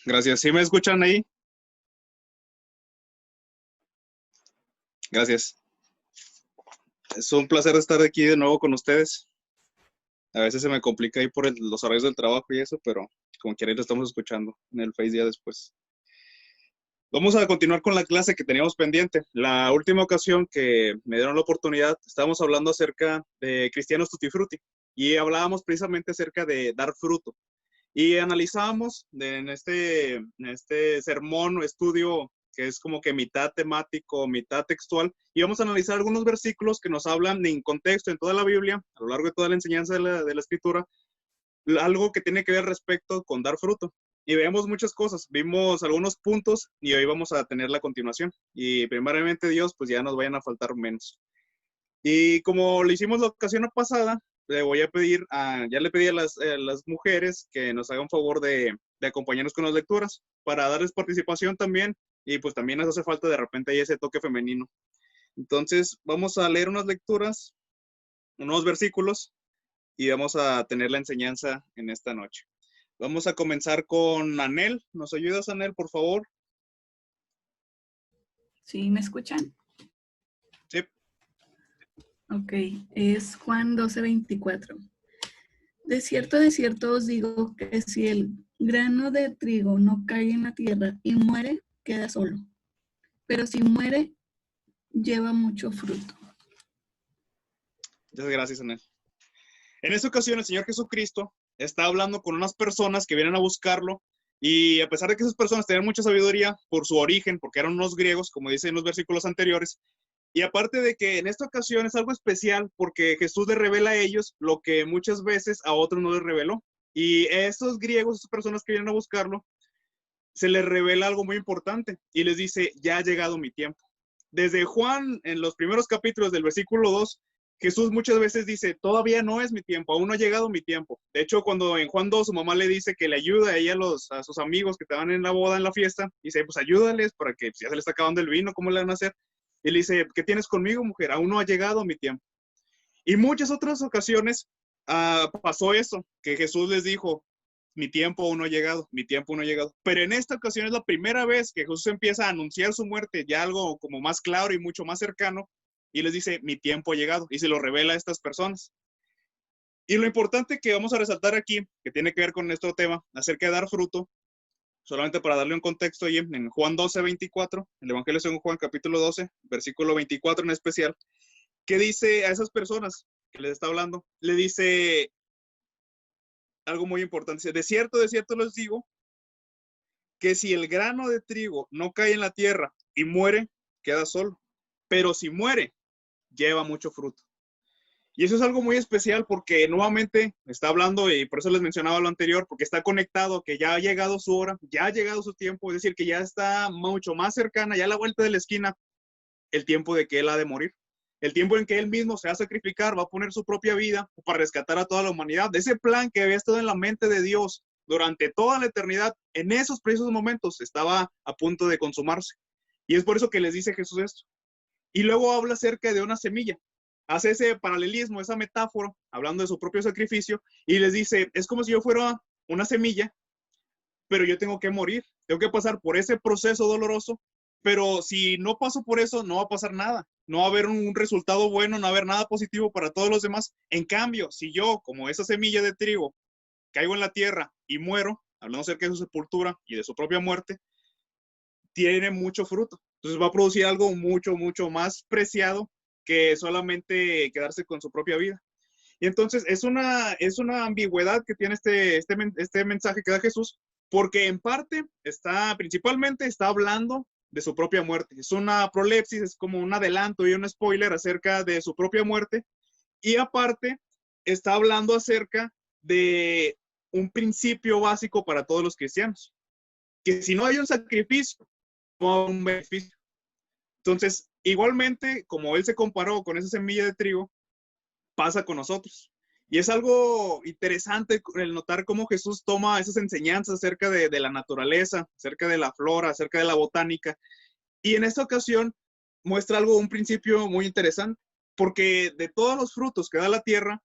Gracias. ¿Sí me escuchan ahí? Gracias. Es un placer estar aquí de nuevo con ustedes. A veces se me complica ahí por los horarios del trabajo y eso, pero como quiera lo estamos escuchando en el Face ya después. Vamos a continuar con la clase que teníamos pendiente. La última ocasión que me dieron la oportunidad, estábamos hablando acerca de Cristianos Tutti Frutti y hablábamos precisamente acerca de dar fruto. Y analizábamos en este sermón o estudio que es como que mitad temático, mitad textual, y vamos a analizar algunos versículos que nos hablan en contexto en toda la Biblia, a lo largo de toda la enseñanza de la Escritura, algo que tiene que ver respecto con dar fruto. Y veamos muchas cosas, vimos algunos puntos y hoy vamos a tener la continuación. Y primeramente Dios, pues ya nos vayan a faltar menos. Y como lo hicimos la ocasión pasada, le voy a pedir, ya le pedí a las mujeres que nos hagan favor de acompañarnos con las lecturas para darles participación también y pues también nos hace falta de repente ahí ese toque femenino. Entonces vamos a leer unas lecturas, unos versículos y vamos a tener la enseñanza en esta noche. Vamos a comenzar con Anel. ¿Nos ayudas, Anel, por favor? ¿Sí me escuchan? Sí. Ok, es Juan 12:24. De cierto os digo que si el grano de trigo no cae en la tierra y muere, queda solo. Pero si muere, lleva mucho fruto. Muchas gracias, Anel. En esta ocasión, el Señor Jesucristo está hablando con unas personas que vienen a buscarlo y a pesar de que esas personas tenían mucha sabiduría por su origen, porque eran unos griegos, como dicen en los versículos anteriores, y aparte de que en esta ocasión es algo especial porque Jesús les revela a ellos lo que muchas veces a otros no les reveló. Y a esos griegos, esas personas que vienen a buscarlo, se les revela algo muy importante y les dice, ya ha llegado mi tiempo. Desde Juan, en los primeros capítulos del versículo 2, Jesús muchas veces dice, todavía no es mi tiempo, aún no ha llegado mi tiempo. De hecho, cuando en Juan 2 su mamá le dice que le ayuda a ella a sus amigos que estaban en la boda, en la fiesta, dice, pues ayúdales para que ya se le está acabando el vino, ¿cómo le van a hacer? Y le dice, ¿qué tienes conmigo, mujer? Aún no ha llegado mi tiempo. Y muchas otras ocasiones pasó eso, que Jesús les dijo, mi tiempo aún no ha llegado, mi tiempo aún no ha llegado. Pero en esta ocasión es la primera vez que Jesús empieza a anunciar su muerte, ya algo como más claro y mucho más cercano, y les dice, mi tiempo ha llegado, y se lo revela a estas personas. Y lo importante que vamos a resaltar aquí, que tiene que ver con nuestro tema, acerca de dar fruto, solamente para darle un contexto ahí en Juan 12:24, el Evangelio según Juan capítulo 12, versículo 24 en especial, que dice a esas personas que les está hablando, le dice algo muy importante, de cierto les digo, que si el grano de trigo no cae en la tierra y muere, queda solo. Pero si muere, lleva mucho fruto. Y eso es algo muy especial porque nuevamente está hablando, y por eso les mencionaba lo anterior, porque está conectado, que ya ha llegado su hora, ya ha llegado su tiempo, es decir, que ya está mucho más cercana, ya a la vuelta de la esquina, el tiempo de que él ha de morir. El tiempo en que él mismo se va a sacrificar, va a poner su propia vida para rescatar a toda la humanidad. De ese plan que había estado en la mente de Dios durante toda la eternidad, en esos precisos momentos estaba a punto de consumarse. Y es por eso que les dice Jesús esto. Y luego habla acerca de una semilla. Hace ese paralelismo, esa metáfora, hablando de su propio sacrificio, y les dice, es como si yo fuera una semilla, pero yo tengo que morir, tengo que pasar por ese proceso doloroso, pero si no paso por eso, no va a pasar nada, no va a haber un resultado bueno, no va a haber nada positivo para todos los demás. En cambio, si yo, como esa semilla de trigo, caigo en la tierra y muero, hablando acerca de su sepultura y de su propia muerte, tiene mucho fruto. Entonces va a producir algo mucho, mucho más preciado que solamente quedarse con su propia vida. Y entonces es una ambigüedad que tiene este mensaje que da Jesús, porque en parte principalmente está hablando de su propia muerte. Es una prolepsis, es como un adelanto y un spoiler acerca de su propia muerte. Y aparte está hablando acerca de un principio básico para todos los cristianos, que si no hay un sacrificio, no hay un beneficio. Entonces, igualmente, como él se comparó con esa semilla de trigo, pasa con nosotros. Y es algo interesante el notar cómo Jesús toma esas enseñanzas acerca de la naturaleza, acerca de la flora, acerca de la botánica. Y en esta ocasión muestra un principio muy interesante, porque de todos los frutos que da la tierra,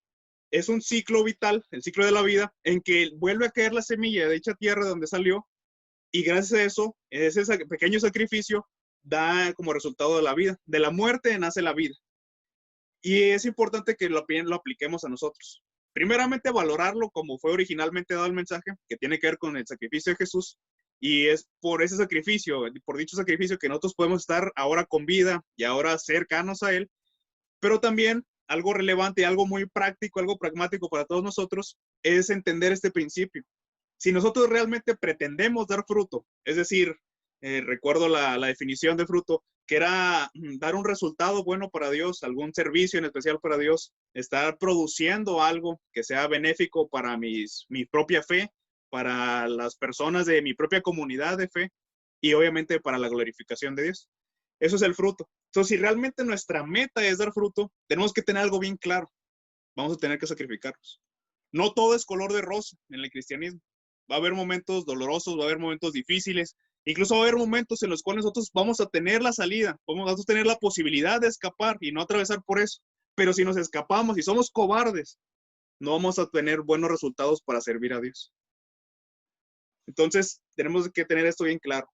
es un ciclo vital, el ciclo de la vida, en que vuelve a caer la semilla de dicha tierra de donde salió Y gracias a eso, ese pequeño sacrificio da como resultado de la vida. De la muerte nace la vida. Y es importante que lo apliquemos a nosotros. Primeramente, valorarlo como fue originalmente dado el mensaje, que tiene que ver con el sacrificio de Jesús. Y es por ese sacrificio, por dicho sacrificio, que nosotros podemos estar ahora con vida y ahora cercanos a Él. Pero también algo relevante, algo muy práctico, algo pragmático para todos nosotros, es entender este principio. Si nosotros realmente pretendemos dar fruto, es decir, recuerdo la definición de fruto, que era dar un resultado bueno para Dios, algún servicio en especial para Dios, estar produciendo algo que sea benéfico para mi propia fe, para las personas de mi propia comunidad de fe y obviamente para la glorificación de Dios. Eso es el fruto. Entonces, si realmente nuestra meta es dar fruto, tenemos que tener algo bien claro. Vamos a tener que sacrificarnos. No todo es color de rosa en el cristianismo. Va a haber momentos dolorosos, va a haber momentos difíciles, incluso va a haber momentos en los cuales nosotros vamos a tener la salida, vamos a tener la posibilidad de escapar y no atravesar por eso. Pero si nos escapamos y somos cobardes, no vamos a tener buenos resultados para servir a Dios. Entonces, tenemos que tener esto bien claro.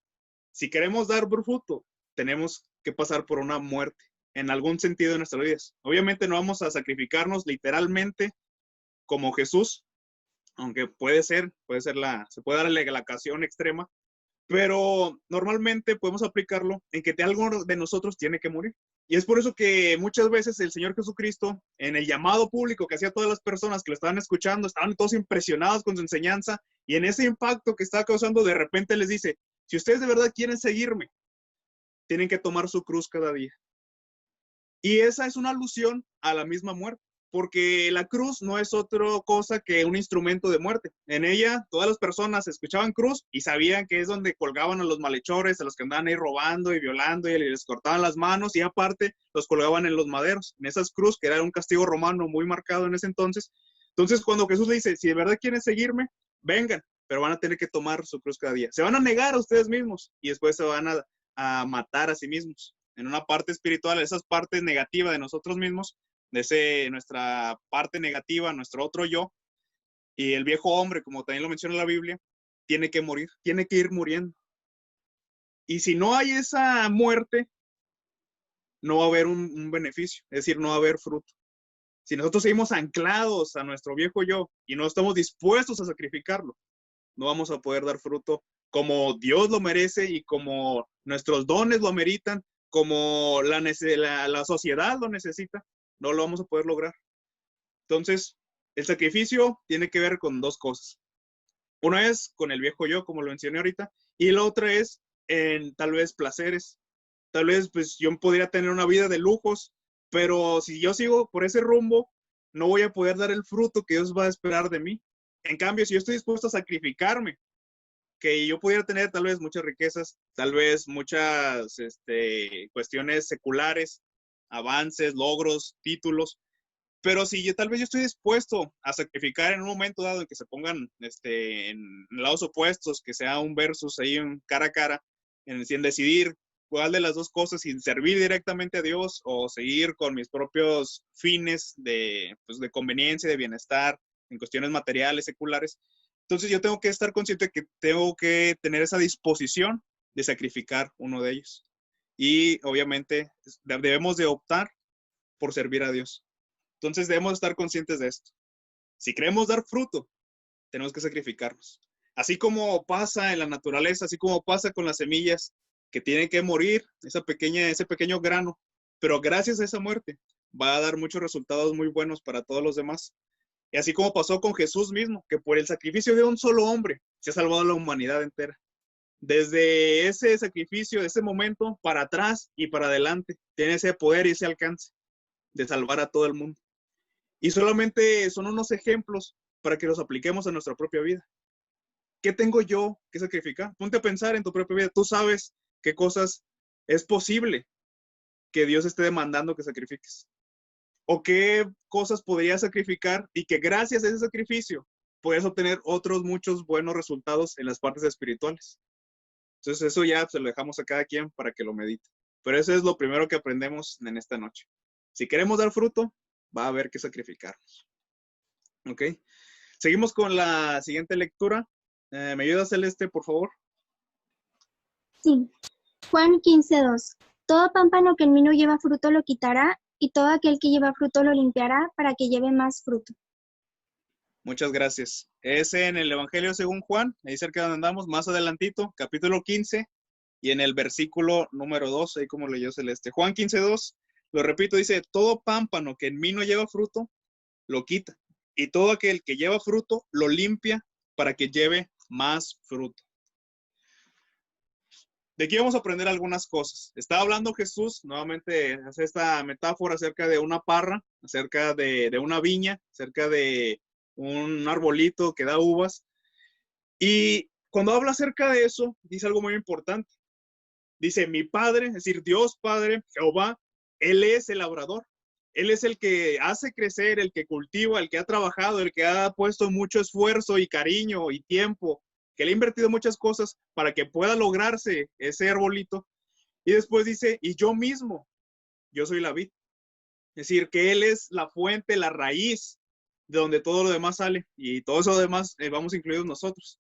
Si queremos dar fruto, tenemos que pasar por una muerte en algún sentido de nuestras vidas. Obviamente no vamos a sacrificarnos literalmente como Jesús, aunque se puede dar la ocasión extrema, pero normalmente podemos aplicarlo en que algo de nosotros tiene que morir. Y es por eso que muchas veces el Señor Jesucristo, en el llamado público que hacía a todas las personas que lo estaban escuchando, estaban todos impresionados con su enseñanza, y en ese impacto que estaba causando, de repente les dice, si ustedes de verdad quieren seguirme, tienen que tomar su cruz cada día. Y esa es una alusión a la misma muerte, porque la cruz no es otra cosa que un instrumento de muerte. En ella, todas las personas escuchaban cruz y sabían que es donde colgaban a los malhechores, a los que andaban ahí robando y violando y les cortaban las manos, y aparte los colgaban en los maderos, en esas cruz, que era un castigo romano muy marcado en ese entonces. Entonces, cuando Jesús le dice, si de verdad quieren seguirme, vengan, pero van a tener que tomar su cruz cada día. Se van a negar a ustedes mismos y después se van a matar a sí mismos. En una parte espiritual, esas partes negativas de nosotros mismos, nuestra parte negativa, nuestro otro yo, y el viejo hombre, como también lo menciona la Biblia, tiene que morir, tiene que ir muriendo. Y si no hay esa muerte, no va a haber un beneficio, es decir, no va a haber fruto. Si nosotros seguimos anclados a nuestro viejo yo y no estamos dispuestos a sacrificarlo, no vamos a poder dar fruto como Dios lo merece y como nuestros dones lo ameritan, como la sociedad lo necesita, no lo vamos a poder lograr. Entonces, el sacrificio tiene que ver con dos cosas. Una es con el viejo yo, como lo mencioné ahorita, y la otra es en tal vez placeres. Tal vez pues yo podría tener una vida de lujos, pero si yo sigo por ese rumbo, no voy a poder dar el fruto que Dios va a esperar de mí. En cambio, si yo estoy dispuesto a sacrificarme, que yo pudiera tener tal vez muchas riquezas, tal vez muchas cuestiones seculares, avances, logros, títulos, pero si tal vez yo estoy dispuesto a sacrificar en un momento dado en que se pongan en lados opuestos, que sea un versus ahí un cara a cara, en decidir cuál de las dos cosas, si servir directamente a Dios o seguir con mis propios fines de conveniencia, de bienestar, en cuestiones materiales, seculares. Entonces yo tengo que estar consciente de que tengo que tener esa disposición de sacrificar uno de ellos. Y obviamente debemos de optar por servir a Dios. Entonces debemos estar conscientes de esto. Si queremos dar fruto, tenemos que sacrificarnos. Así como pasa en la naturaleza, así como pasa con las semillas, que tienen que morir, ese pequeño grano, pero gracias a esa muerte va a dar muchos resultados muy buenos para todos los demás. Y así como pasó con Jesús mismo, que por el sacrificio de un solo hombre se ha salvado a la humanidad entera. Desde ese sacrificio, de ese momento, para atrás y para adelante, tiene ese poder y ese alcance de salvar a todo el mundo. Y solamente son unos ejemplos para que los apliquemos a nuestra propia vida. ¿Qué tengo yo que sacrificar? Ponte a pensar en tu propia vida. Tú sabes qué cosas es posible que Dios esté demandando que sacrifiques. O qué cosas podrías sacrificar y que gracias a ese sacrificio puedes obtener otros muchos buenos resultados en las partes espirituales. Entonces eso ya se lo dejamos a cada quien para que lo medite. Pero eso es lo primero que aprendemos en esta noche. Si queremos dar fruto, va a haber que sacrificarnos. ¿Ok? Seguimos con la siguiente lectura. ¿Me ayuda, Celeste, por favor? Sí. Juan 15:2. Todo pámpano que en mí no lleva fruto lo quitará, y todo aquel que lleva fruto lo limpiará para que lleve más fruto. Muchas gracias. Es en el Evangelio según Juan, ahí cerca de donde andamos, más adelantito, capítulo 15, y en el versículo número 2, ahí como leyó Celeste. Juan 15:2, lo repito, dice, todo pámpano que en mí no lleva fruto, lo quita. Y todo aquel que lleva fruto, lo limpia para que lleve más fruto. De aquí vamos a aprender algunas cosas. Estaba hablando Jesús, nuevamente hace esta metáfora acerca de una parra, acerca de una viña, acerca de un arbolito que da uvas. Y cuando habla acerca de eso, dice algo muy importante. Dice, mi Padre, es decir, Dios Padre, Jehová, Él es el labrador. Él es el que hace crecer, el que cultiva, el que ha trabajado, el que ha puesto mucho esfuerzo y cariño y tiempo, que le ha invertido muchas cosas para que pueda lograrse ese arbolito. Y después dice, y yo mismo, yo soy la vid. Es decir, que Él es la fuente, la raíz de donde todo lo demás sale. Y todo eso demás vamos incluidos nosotros.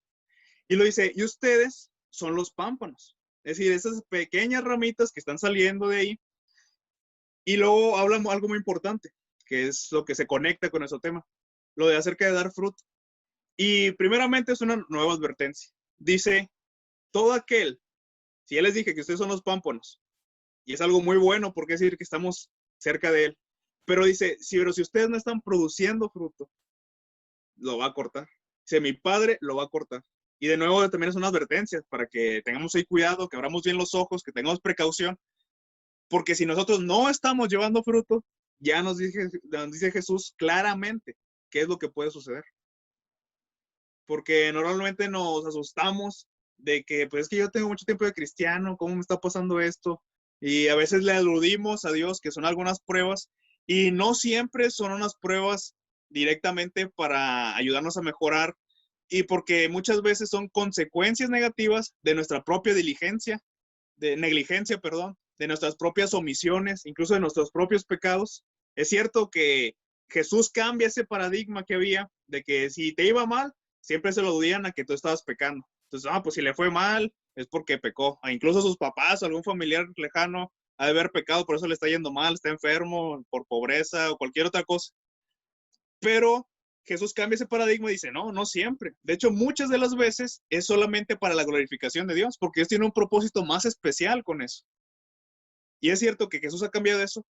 Y lo dice, y ustedes son los pámpanos. Es decir, esas pequeñas ramitas que están saliendo de ahí. Y luego habla algo muy importante, que es lo que se conecta con nuestro tema, lo de acerca de dar fruto. Y primeramente es una nueva advertencia. Dice, todo aquel, si ya les dije que ustedes son los pámpanos, y es algo muy bueno porque es decir que estamos cerca de él, pero dice, pero si ustedes no están produciendo fruto, lo va a cortar. Dice, mi Padre lo va a cortar. Y de nuevo también es una advertencia para que tengamos ahí cuidado, que abramos bien los ojos, que tengamos precaución, porque si nosotros no estamos llevando fruto, ya nos dice Jesús claramente qué es lo que puede suceder. Porque normalmente nos asustamos de que, pues es que yo tengo mucho tiempo de cristiano, ¿cómo me está pasando esto? Y a veces le aludimos a Dios que son algunas pruebas y no siempre son unas pruebas directamente para ayudarnos a mejorar y porque muchas veces son consecuencias negativas de nuestra propia negligencia, perdón, de nuestras propias omisiones, incluso de nuestros propios pecados. Es cierto que Jesús cambia ese paradigma que había de que si te iba mal, siempre se lo dudían a que tú estabas pecando. Entonces, pues si le fue mal, es porque pecó. Incluso sus papás, algún familiar lejano, ha de haber pecado, por eso le está yendo mal, está enfermo, por pobreza o cualquier otra cosa. Pero Jesús cambia ese paradigma y dice, no, no siempre. De hecho, muchas de las veces es solamente para la glorificación de Dios, porque Dios tiene un propósito más especial con eso. Y es cierto que Jesús ha cambiado eso,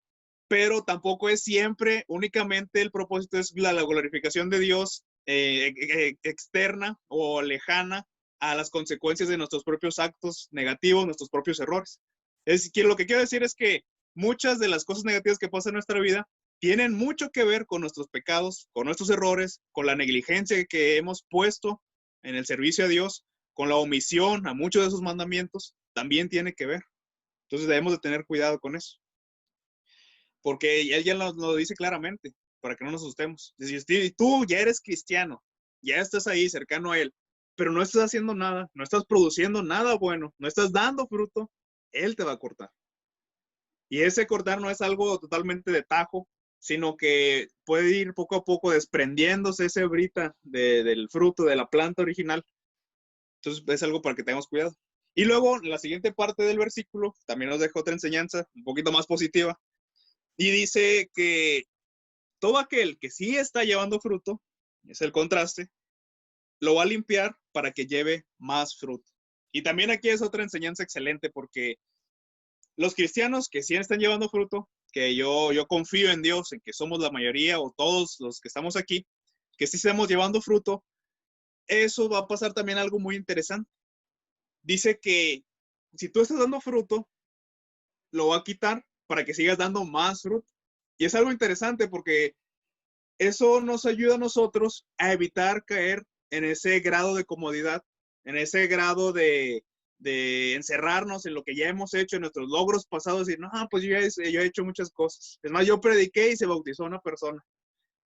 pero tampoco es siempre, únicamente el propósito es la glorificación de Dios externa o lejana a las consecuencias de nuestros propios actos negativos, nuestros propios errores. Es que lo que quiero decir es que muchas de las cosas negativas que pasan en nuestra vida tienen mucho que ver con nuestros pecados, con nuestros errores, con la negligencia que hemos puesto en el servicio a Dios, con la omisión a muchos de sus mandamientos, también tiene que ver. Entonces debemos de tener cuidado con eso. Porque él ya lo dice claramente, para que no nos asustemos. Si tú ya eres cristiano, ya estás ahí cercano a Él, pero no estás haciendo nada, no estás produciendo nada bueno, no estás dando fruto, Él te va a cortar. Y ese cortar no es algo totalmente de tajo, sino que puede ir poco a poco desprendiéndose esa brita del fruto, de la planta original. Entonces es algo para que tengamos cuidado. Y luego, la siguiente parte del versículo también nos deja otra enseñanza un poquito más positiva. Y dice que todo aquel que sí está llevando fruto, es el contraste, lo va a limpiar para que lleve más fruto. Y también aquí es otra enseñanza excelente porque los cristianos que sí están llevando fruto, que yo confío en Dios, en que somos la mayoría o todos los que estamos aquí, que sí estamos llevando fruto, eso va a pasar también algo muy interesante. Dice que si tú estás dando fruto, lo va a quitar para que sigas dando más fruto. Y es algo interesante porque eso nos ayuda a nosotros a evitar caer en ese grado de comodidad, en ese grado de encerrarnos en lo que ya hemos hecho, en nuestros logros pasados, y no, pues yo he hecho muchas cosas. Es más, yo prediqué y se bautizó una persona.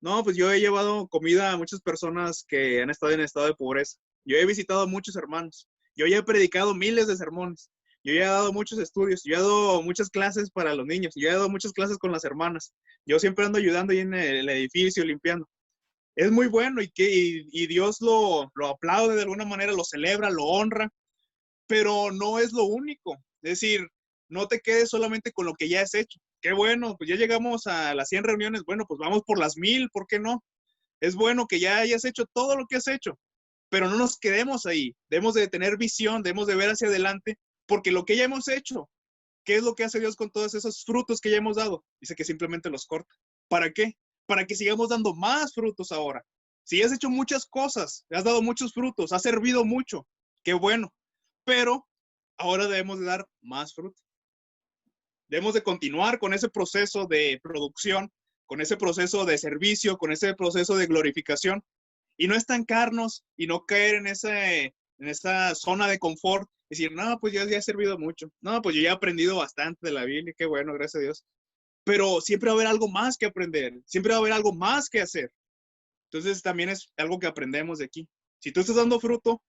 No, pues yo he llevado comida a muchas personas que han estado en estado de pobreza. Yo he visitado a muchos hermanos. Yo ya he predicado miles de sermones. Yo ya he dado muchos estudios. Yo he dado muchas clases para los niños. Yo he dado muchas clases con las hermanas. Yo siempre ando ayudando ahí en el edificio, limpiando. Es muy bueno y Dios lo aplaude de alguna manera, lo celebra, lo honra. pero no es lo único. Es decir, no te quedes solamente con lo que ya has hecho. Qué bueno, pues ya llegamos a las 100 reuniones, bueno, pues vamos por las 1000, ¿por qué no? Es bueno que ya hayas hecho todo lo que has hecho, pero no nos quedemos ahí. Debemos de tener visión, debemos de ver hacia adelante, porque lo que ya hemos hecho, ¿qué es lo que hace Dios con todos esos frutos que ya hemos dado? Dice que simplemente los corta. ¿Para qué? Para que sigamos dando más frutos ahora. Si has hecho muchas cosas, has dado muchos frutos, has servido mucho, qué bueno, pero ahora debemos de dar más fruto. Debemos de continuar con ese proceso de producción, con ese proceso de servicio, con ese proceso de glorificación, y no estancarnos y no caer en esa zona de confort, decir, no, pues ya he servido mucho, no, pues yo ya he aprendido bastante de la Biblia, qué bueno, gracias a Dios, pero siempre va a haber algo más que aprender, siempre va a haber algo más que hacer. Entonces también es algo que aprendemos de aquí. Si tú estás dando fruto,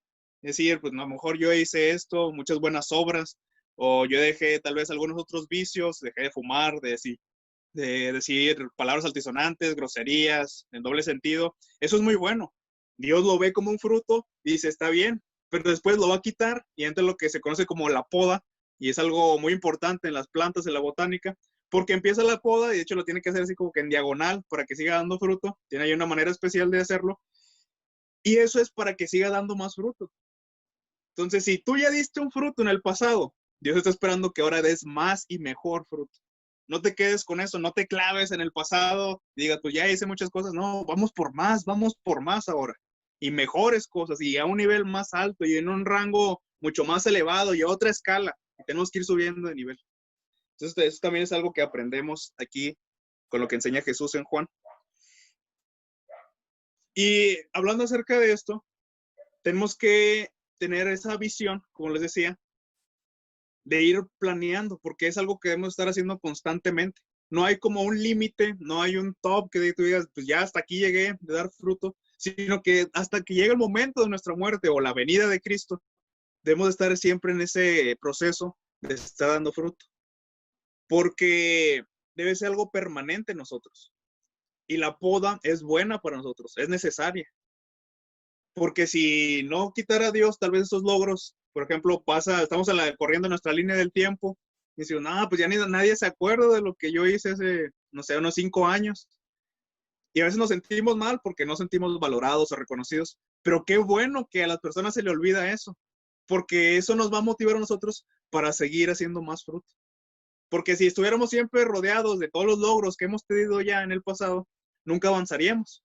es decir, pues a lo mejor yo hice esto, muchas buenas obras, o yo dejé tal vez algunos otros vicios, dejé de fumar, de decir palabras altisonantes, groserías, en doble sentido, eso es muy bueno. Dios lo ve como un fruto y dice, está bien, pero después lo va a quitar y entra lo que se conoce como la poda, y es algo muy importante en las plantas, en la botánica, porque empieza la poda y de hecho lo tiene que hacer así como que en diagonal para que siga dando fruto, tiene ahí una manera especial de hacerlo, y eso es para que siga dando más fruto. Entonces, si tú ya diste un fruto en el pasado, Dios está esperando que ahora des más y mejor fruto. No te quedes con eso, no te claves en el pasado, digas, pues ya hice muchas cosas. No, vamos por más ahora. Y mejores cosas, y a un nivel más alto, y en un rango mucho más elevado, y a otra escala. Y tenemos que ir subiendo de nivel. Entonces, eso también es algo que aprendemos aquí con lo que enseña Jesús en Juan. Y hablando acerca de esto, tenemos que tener esa visión, como les decía, de ir planeando, porque es algo que debemos estar haciendo constantemente. No hay como un límite, no hay un top que tú digas, pues ya hasta aquí llegué de dar fruto, sino que hasta que llegue el momento de nuestra muerte o la venida de Cristo, debemos estar siempre en ese proceso de estar dando fruto, porque debe ser algo permanente en nosotros. Y la poda es buena para nosotros, es necesaria. Porque si no quitara a Dios, tal vez esos logros, por ejemplo, estamos corriendo nuestra línea del tiempo, y decimos, no, pues ya nadie se acuerda de lo que yo hice hace, no sé, unos 5 años. Y a veces nos sentimos mal porque no sentimos valorados o reconocidos, pero qué bueno que a las personas se le olvida eso, porque eso nos va a motivar a nosotros para seguir haciendo más fruto. Porque si estuviéramos siempre rodeados de todos los logros que hemos tenido ya en el pasado, nunca avanzaríamos.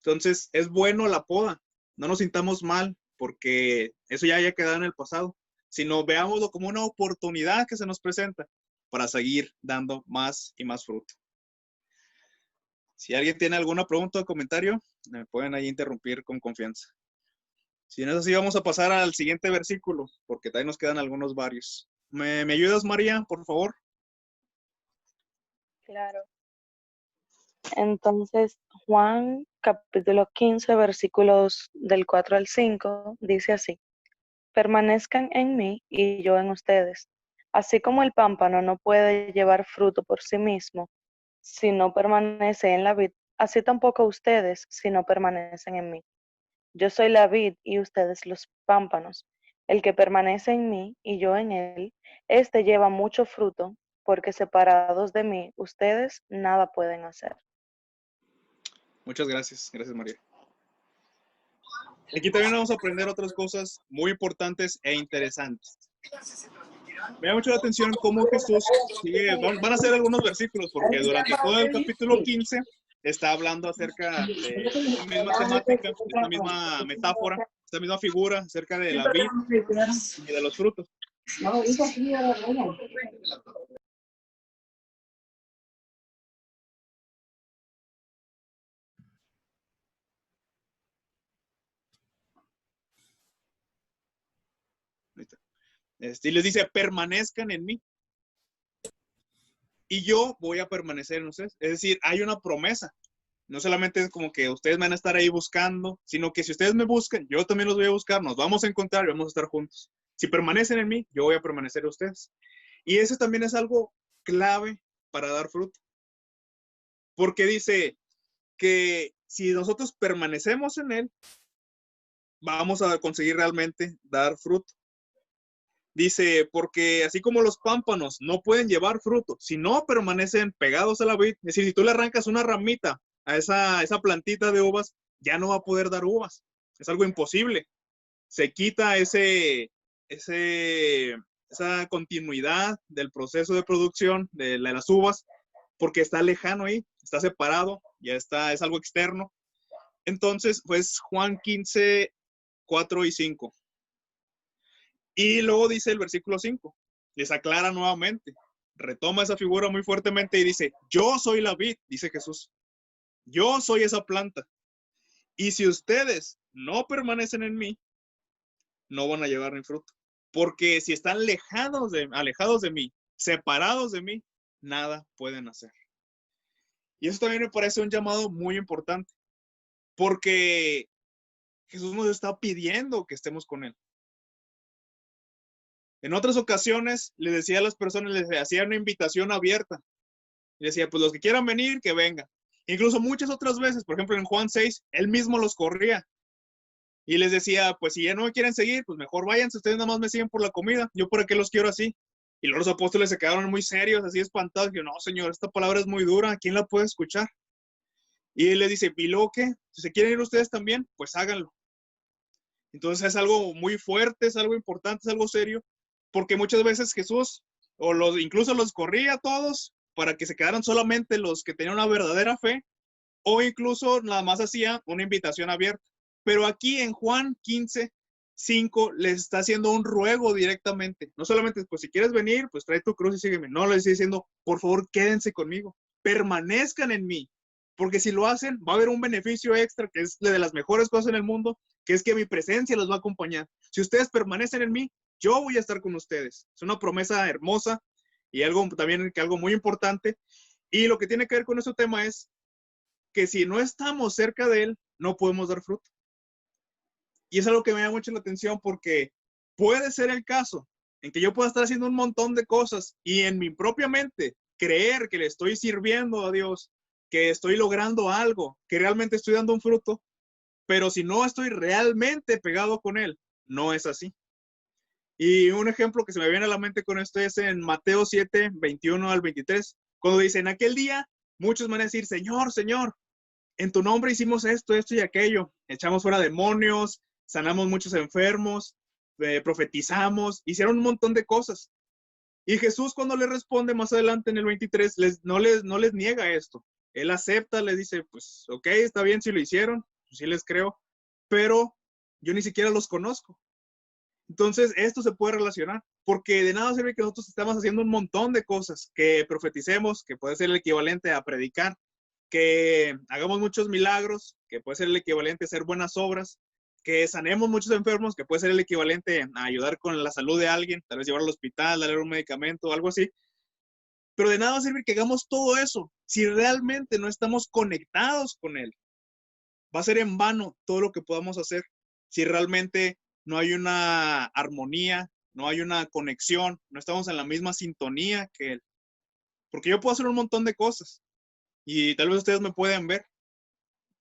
Entonces, es bueno la poda. No nos sintamos mal porque eso ya haya quedado en el pasado, sino veámoslo como una oportunidad que se nos presenta para seguir dando más y más fruto. Si alguien tiene alguna pregunta o comentario, me pueden ahí interrumpir con confianza. Si no es así, vamos a pasar al siguiente versículo, porque también nos quedan algunos varios. ¿Me ayudas, María, por favor? Claro. Entonces, Juan capítulo 15, versículos del 4 al 5, dice así: permanezcan en mí y yo en ustedes. Así como el pámpano no puede llevar fruto por sí mismo si no permanece en la vid, así tampoco ustedes si no permanecen en mí. Yo soy la vid y ustedes los pámpanos. El que permanece en mí y yo en él, éste lleva mucho fruto, porque separados de mí, ustedes nada pueden hacer. Muchas gracias. Gracias, María. Aquí también vamos a aprender otras cosas muy importantes e interesantes. Me da mucho la atención cómo Jesús sigue, van a ser algunos versículos, porque durante todo el capítulo 15 está hablando acerca de esta misma temática, esta misma metáfora, esta misma figura acerca de la vid y de los frutos. Y les dice, permanezcan en mí. Y yo voy a permanecer en ustedes. Es decir, hay una promesa. No solamente es como que ustedes van a estar ahí buscando, sino que si ustedes me buscan, yo también los voy a buscar, nos vamos a encontrar y vamos a estar juntos. Si permanecen en mí, yo voy a permanecer en ustedes. Y eso también es algo clave para dar fruto. Porque dice que si nosotros permanecemos en él, vamos a conseguir realmente dar fruto. Dice, porque así como los pámpanos no pueden llevar fruto, si no permanecen pegados a la vid, es decir, si tú le arrancas una ramita a esa plantita de uvas, ya no va a poder dar uvas. Es algo imposible. Se quita esa continuidad del proceso de producción de las uvas porque está lejano ahí, está separado, ya está, es algo externo. Entonces, pues Juan 15, 4 y 5. Y luego dice el versículo 5, les aclara nuevamente, retoma esa figura muy fuertemente y dice, yo soy la vid, dice Jesús, yo soy esa planta. Y si ustedes no permanecen en mí, no van a llevar ni fruto. Porque si están alejados de mí, separados de mí, nada pueden hacer. Y eso también me parece un llamado muy importante, porque Jesús nos está pidiendo que estemos con Él. En otras ocasiones le decía a las personas, les hacía una invitación abierta. Le decía, pues los que quieran venir, que vengan. Incluso muchas otras veces, por ejemplo en Juan 6, Él mismo los corría. Y les decía, pues si ya no me quieren seguir, pues mejor váyanse, ustedes nada más me siguen por la comida. Yo por qué los quiero así. Y luego los apóstoles se quedaron muy serios, así espantados. Que no, Señor, esta palabra es muy dura, ¿quién la puede escuchar? Y Él les dice, ¿y luego qué? Si se quieren ir ustedes también, pues háganlo. Entonces es algo muy fuerte, es algo importante, es algo serio. Porque muchas veces Jesús, incluso los corría a todos para que se quedaran solamente los que tenían una verdadera fe, o incluso nada más hacía una invitación abierta. Pero aquí en Juan 15, 5, les está haciendo un ruego directamente. No solamente, pues si quieres venir, pues trae tu cruz y sígueme. No, les está diciendo, por favor, quédense conmigo, permanezcan en mí. Porque si lo hacen, va a haber un beneficio extra, que es de las mejores cosas en el mundo, que es que mi presencia los va a acompañar. Si ustedes permanecen en mí, yo voy a estar con ustedes. Es una promesa hermosa y algo muy importante. Y lo que tiene que ver con este tema es que si no estamos cerca de Él, no podemos dar fruto. Y es algo que me da mucho la atención porque puede ser el caso en que yo pueda estar haciendo un montón de cosas y en mi propia mente creer que le estoy sirviendo a Dios, que estoy logrando algo, que realmente estoy dando un fruto, pero si no estoy realmente pegado con Él, no es así. Y un ejemplo que se me viene a la mente con esto es en Mateo 7, 21 al 23, cuando dice, en aquel día muchos van a decir, Señor, Señor, en tu nombre hicimos esto, esto y aquello, echamos fuera demonios, sanamos muchos enfermos, profetizamos, hicieron un montón de cosas. Y Jesús cuando le responde más adelante en el 23, no les niega esto. Él acepta, les dice, pues ok, está bien si lo hicieron, pues, sí les creo, pero yo ni siquiera los conozco. Entonces, esto se puede relacionar, porque de nada sirve que nosotros estemos haciendo un montón de cosas, que profeticemos, que puede ser el equivalente a predicar, que hagamos muchos milagros, que puede ser el equivalente a hacer buenas obras, que sanemos muchos enfermos, que puede ser el equivalente a ayudar con la salud de alguien, tal vez llevarlo al hospital, darle un medicamento, algo así. Pero de nada sirve que hagamos todo eso si realmente no estamos conectados con Él. Va a ser en vano todo lo que podamos hacer si realmente no hay una armonía, no hay una conexión, no estamos en la misma sintonía que Él. Porque yo puedo hacer un montón de cosas y tal vez ustedes me pueden ver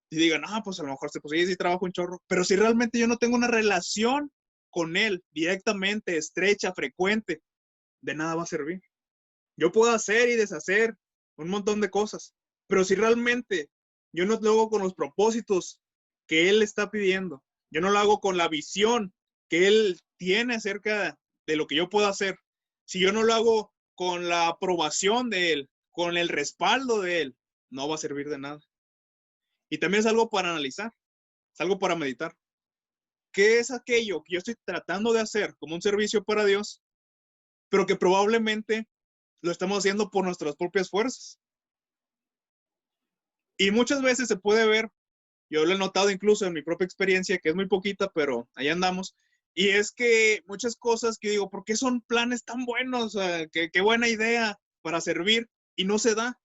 y digan, pues a lo mejor pues sí trabajo un chorro, pero si realmente yo no tengo una relación con Él directamente, estrecha, frecuente, de nada va a servir. Yo puedo hacer y deshacer un montón de cosas, pero si realmente yo no lo hago con los propósitos que Él está pidiendo, yo no lo hago con la visión que Él tiene acerca de lo que yo puedo hacer, si yo no lo hago con la aprobación de Él, con el respaldo de Él, no va a servir de nada. Y también es algo para analizar, es algo para meditar. ¿Qué es aquello que yo estoy tratando de hacer como un servicio para Dios, pero que probablemente lo estamos haciendo por nuestras propias fuerzas? Y muchas veces se puede ver, yo lo he notado incluso en mi propia experiencia, que es muy poquita, pero ahí andamos, y es que muchas cosas que digo, ¿por qué son planes tan buenos? Qué buena idea para servir, y no se da.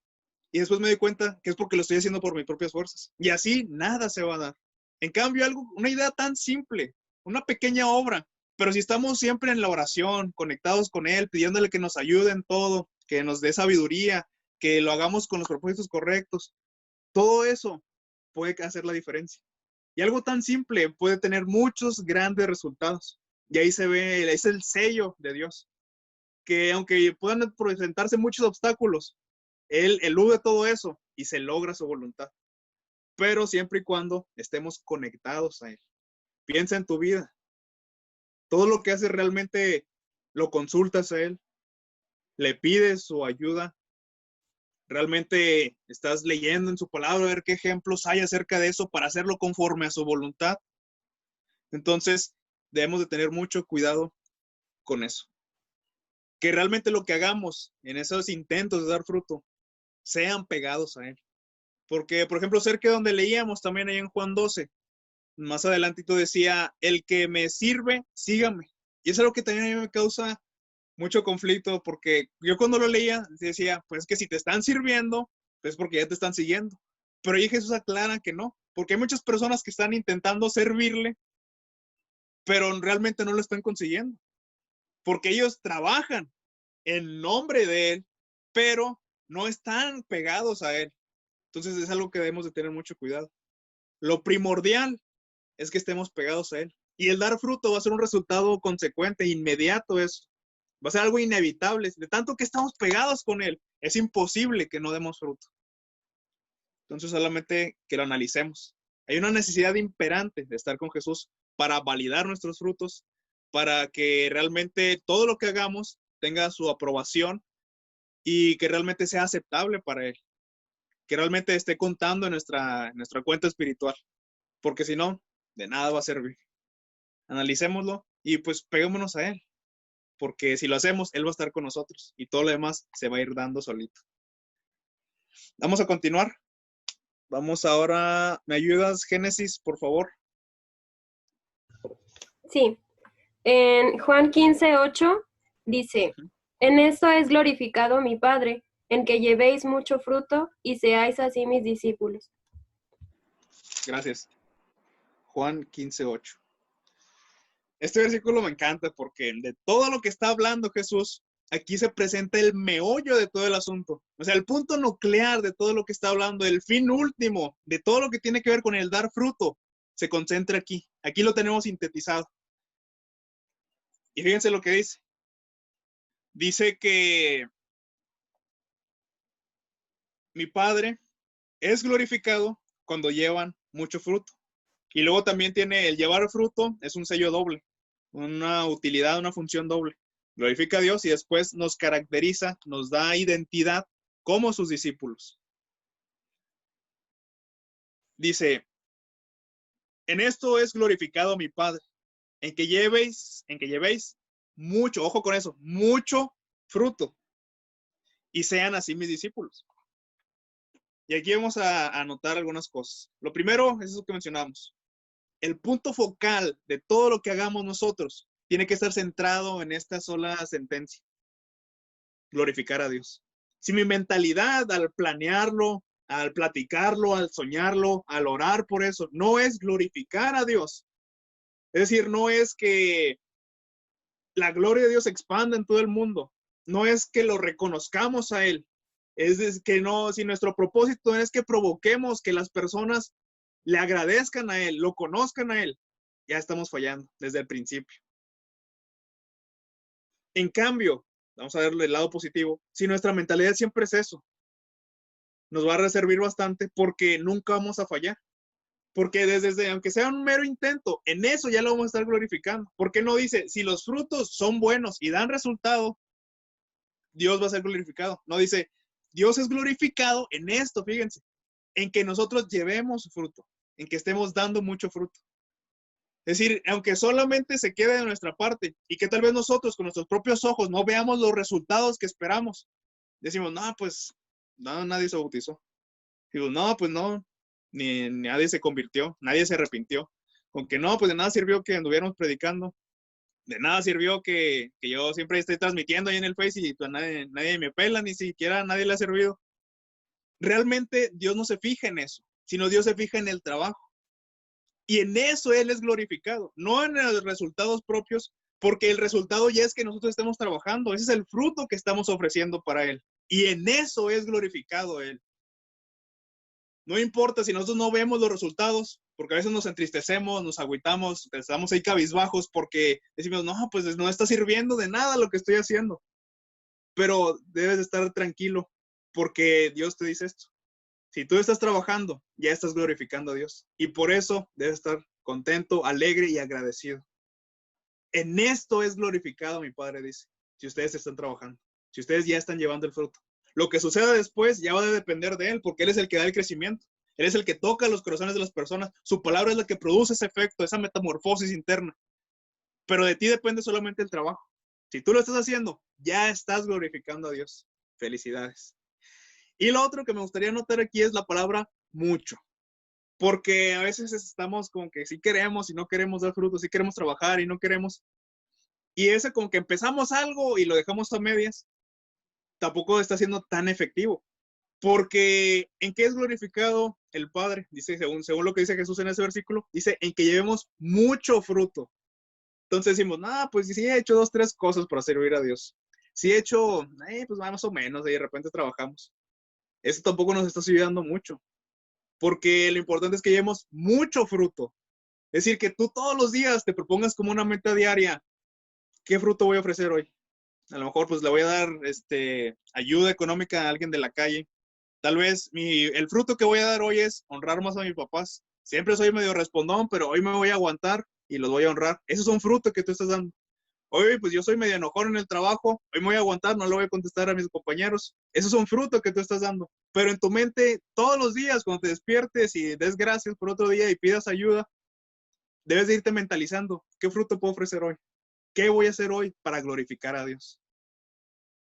Y después me doy cuenta que es porque lo estoy haciendo por mis propias fuerzas. Y así nada se va a dar. En cambio, una idea tan simple, una pequeña obra, pero si estamos siempre en la oración, conectados con Él, pidiéndole que nos ayude en todo, que nos dé sabiduría, que lo hagamos con los propósitos correctos, todo eso puede hacer la diferencia. Y algo tan simple puede tener muchos grandes resultados. Y ahí se ve, es el sello de Dios, que aunque puedan presentarse muchos obstáculos, Él elude todo eso y se logra su voluntad. Pero siempre y cuando estemos conectados a Él. Piensa en tu vida. Todo lo que haces realmente lo consultas a Él, le pides su ayuda. Realmente estás leyendo en su palabra a ver qué ejemplos hay acerca de eso para hacerlo conforme a su voluntad. Entonces, debemos de tener mucho cuidado con eso. Que realmente lo que hagamos en esos intentos de dar fruto sean pegados a Él. Porque, por ejemplo, cerca de donde leíamos también ahí en Juan 12, más adelantito decía, el que me sirve, sígame. Y eso es lo que también a mí me causa mucho conflicto, porque yo cuando lo leía decía, pues que si te están sirviendo, pues porque ya te están siguiendo. Pero ahí Jesús aclara que no, porque hay muchas personas que están intentando servirle, pero realmente no lo están consiguiendo, porque ellos trabajan en nombre de Él, pero no están pegados a Él. Entonces es algo que debemos de tener mucho cuidado. Lo primordial es que estemos pegados a Él. Y el dar fruto va a ser un resultado consecuente, inmediato eso. Va a ser algo inevitable. De tanto que estamos pegados con Él, es imposible que no demos fruto. Entonces solamente que lo analicemos. Hay una necesidad imperante de estar con Jesús para validar nuestros frutos, para que realmente todo lo que hagamos tenga su aprobación y que realmente sea aceptable para Él. Que realmente esté contando en nuestra cuenta espiritual. Porque si no, de nada va a servir. Analicémoslo y pues peguémonos a Él. Porque si lo hacemos, Él va a estar con nosotros y todo lo demás se va a ir dando solito. Vamos a continuar. Vamos ahora, ¿me ayudas, Génesis, por favor? Sí. En Juan 15:8 dice, en esto es glorificado mi Padre, en que llevéis mucho fruto y seáis así mis discípulos. Gracias. Juan 15:8. Este versículo me encanta porque de todo lo que está hablando Jesús, aquí se presenta el meollo de todo el asunto. O sea, el punto nuclear de todo lo que está hablando, el fin último de todo lo que tiene que ver con el dar fruto, se concentra aquí. Aquí lo tenemos sintetizado. Y fíjense lo que dice. Dice que mi Padre es glorificado cuando llevan mucho fruto. Y luego también tiene el llevar fruto, es un sello doble, una utilidad, una función doble. Glorifica a Dios y después nos caracteriza, nos da identidad como sus discípulos. Dice, en esto es glorificado mi Padre, en que llevéis mucho, ojo con eso, mucho fruto y sean así mis discípulos. Y aquí vamos a anotar algunas cosas. Lo primero es eso que mencionamos. El punto focal de todo lo que hagamos nosotros tiene que estar centrado en esta sola sentencia. Glorificar a Dios. Si mi mentalidad al planearlo, al platicarlo, al soñarlo, al orar por eso, no es glorificar a Dios. Es decir, no es que la gloria de Dios expanda en todo el mundo. No es que lo reconozcamos a Él. Es que no, si nuestro propósito es que provoquemos que las personas le agradezcan a Él, lo conozcan a Él, ya estamos fallando desde el principio. En cambio, vamos a verle el lado positivo, si nuestra mentalidad siempre es eso, nos va a servir bastante porque nunca vamos a fallar. Porque desde, aunque sea un mero intento, en eso ya lo vamos a estar glorificando. ¿Por qué no dice, si los frutos son buenos y dan resultado, Dios va a ser glorificado? No dice, Dios es glorificado en esto, fíjense, en que nosotros llevemos fruto, en que estemos dando mucho fruto. Es decir, aunque solamente se quede de nuestra parte y que tal vez nosotros con nuestros propios ojos no veamos los resultados que esperamos, decimos, no, pues no, nadie se bautizó. Digo, no, pues no, ni nadie se convirtió, nadie se arrepintió. Con que no, pues de nada sirvió que anduviéramos predicando, de nada sirvió que yo siempre esté transmitiendo ahí en el Face y pues nadie me pela, ni siquiera nadie le ha servido. Realmente Dios no se fija en eso, sino Dios se fija en el trabajo. Y en eso Él es glorificado, no en los resultados propios, porque el resultado ya es que nosotros estemos trabajando. Ese es el fruto que estamos ofreciendo para Él. Y en eso es glorificado Él. No importa si nosotros no vemos los resultados, porque a veces nos entristecemos, nos agüitamos, estamos ahí cabizbajos porque decimos, no, pues no está sirviendo de nada lo que estoy haciendo. Pero debes de estar tranquilo porque Dios te dice esto. Si tú estás trabajando, ya estás glorificando a Dios. Y por eso debes estar contento, alegre y agradecido. En esto es glorificado mi Padre, dice, si ustedes están trabajando, si ustedes ya están llevando el fruto. Lo que suceda después ya va a depender de Él, porque Él es el que da el crecimiento. Él es el que toca los corazones de las personas. Su palabra es la que produce ese efecto, esa metamorfosis interna. Pero de ti depende solamente el trabajo. Si tú lo estás haciendo, ya estás glorificando a Dios. Felicidades. Y lo otro que me gustaría notar aquí es la palabra mucho. Porque a veces estamos como que sí queremos y no queremos dar frutos, sí queremos trabajar y no queremos. Y ese como que empezamos algo y lo dejamos a medias, tampoco está siendo tan efectivo. Porque ¿en qué es glorificado el Padre? Dice, según lo que dice Jesús en ese versículo, dice, en que llevemos mucho fruto. Entonces decimos, pues sí he hecho 2, 3 cosas para servir a Dios. Sí he hecho, pues más o menos, y de repente trabajamos. Eso tampoco nos está ayudando mucho. Porque lo importante es que llevemos mucho fruto. Es decir, que tú todos los días te propongas como una meta diaria, ¿qué fruto voy a ofrecer hoy? A lo mejor pues le voy a dar ayuda económica a alguien de la calle. Tal vez el fruto que voy a dar hoy es honrar más a mis papás. Siempre soy medio respondón, pero hoy me voy a aguantar y los voy a honrar. Eso es un fruto que tú estás dando. Hoy pues yo soy medio enojón en el trabajo, hoy me voy a aguantar, no le voy a contestar a mis compañeros. Eso es un fruto que tú estás dando. Pero en tu mente, todos los días, cuando te despiertes y des gracias por otro día y pidas ayuda, debes de irte mentalizando, ¿qué fruto puedo ofrecer hoy? ¿Qué voy a hacer hoy para glorificar a Dios?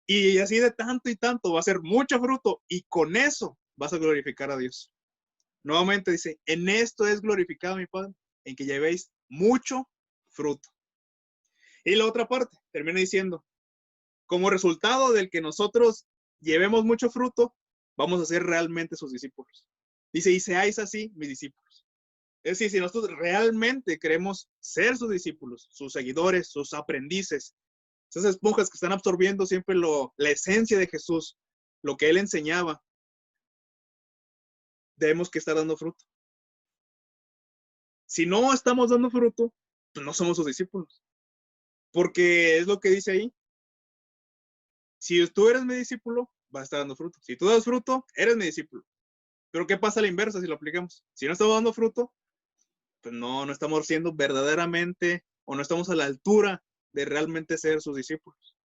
Y así de tanto y tanto va a ser mucho fruto y con eso vas a glorificar a Dios. Nuevamente dice, en esto es glorificado mi Padre, en que llevéis mucho fruto. Y la otra parte termina diciendo, como resultado del que nosotros llevemos mucho fruto, vamos a ser realmente sus discípulos. Dice, y seáis así mis discípulos. Es decir, si nosotros realmente queremos ser sus discípulos, sus seguidores, sus aprendices, esas esponjas que están absorbiendo siempre la esencia de Jesús, lo que Él enseñaba, debemos que estar dando fruto. Si no estamos dando fruto, pues no somos sus discípulos. Porque es lo que dice ahí. Si tú eres mi discípulo, vas a estar dando fruto. Si tú das fruto, eres mi discípulo. Pero ¿qué pasa a la inversa si lo aplicamos? Si no estamos dando fruto, pues no estamos siendo verdaderamente o no estamos a la altura de realmente ser sus discípulos.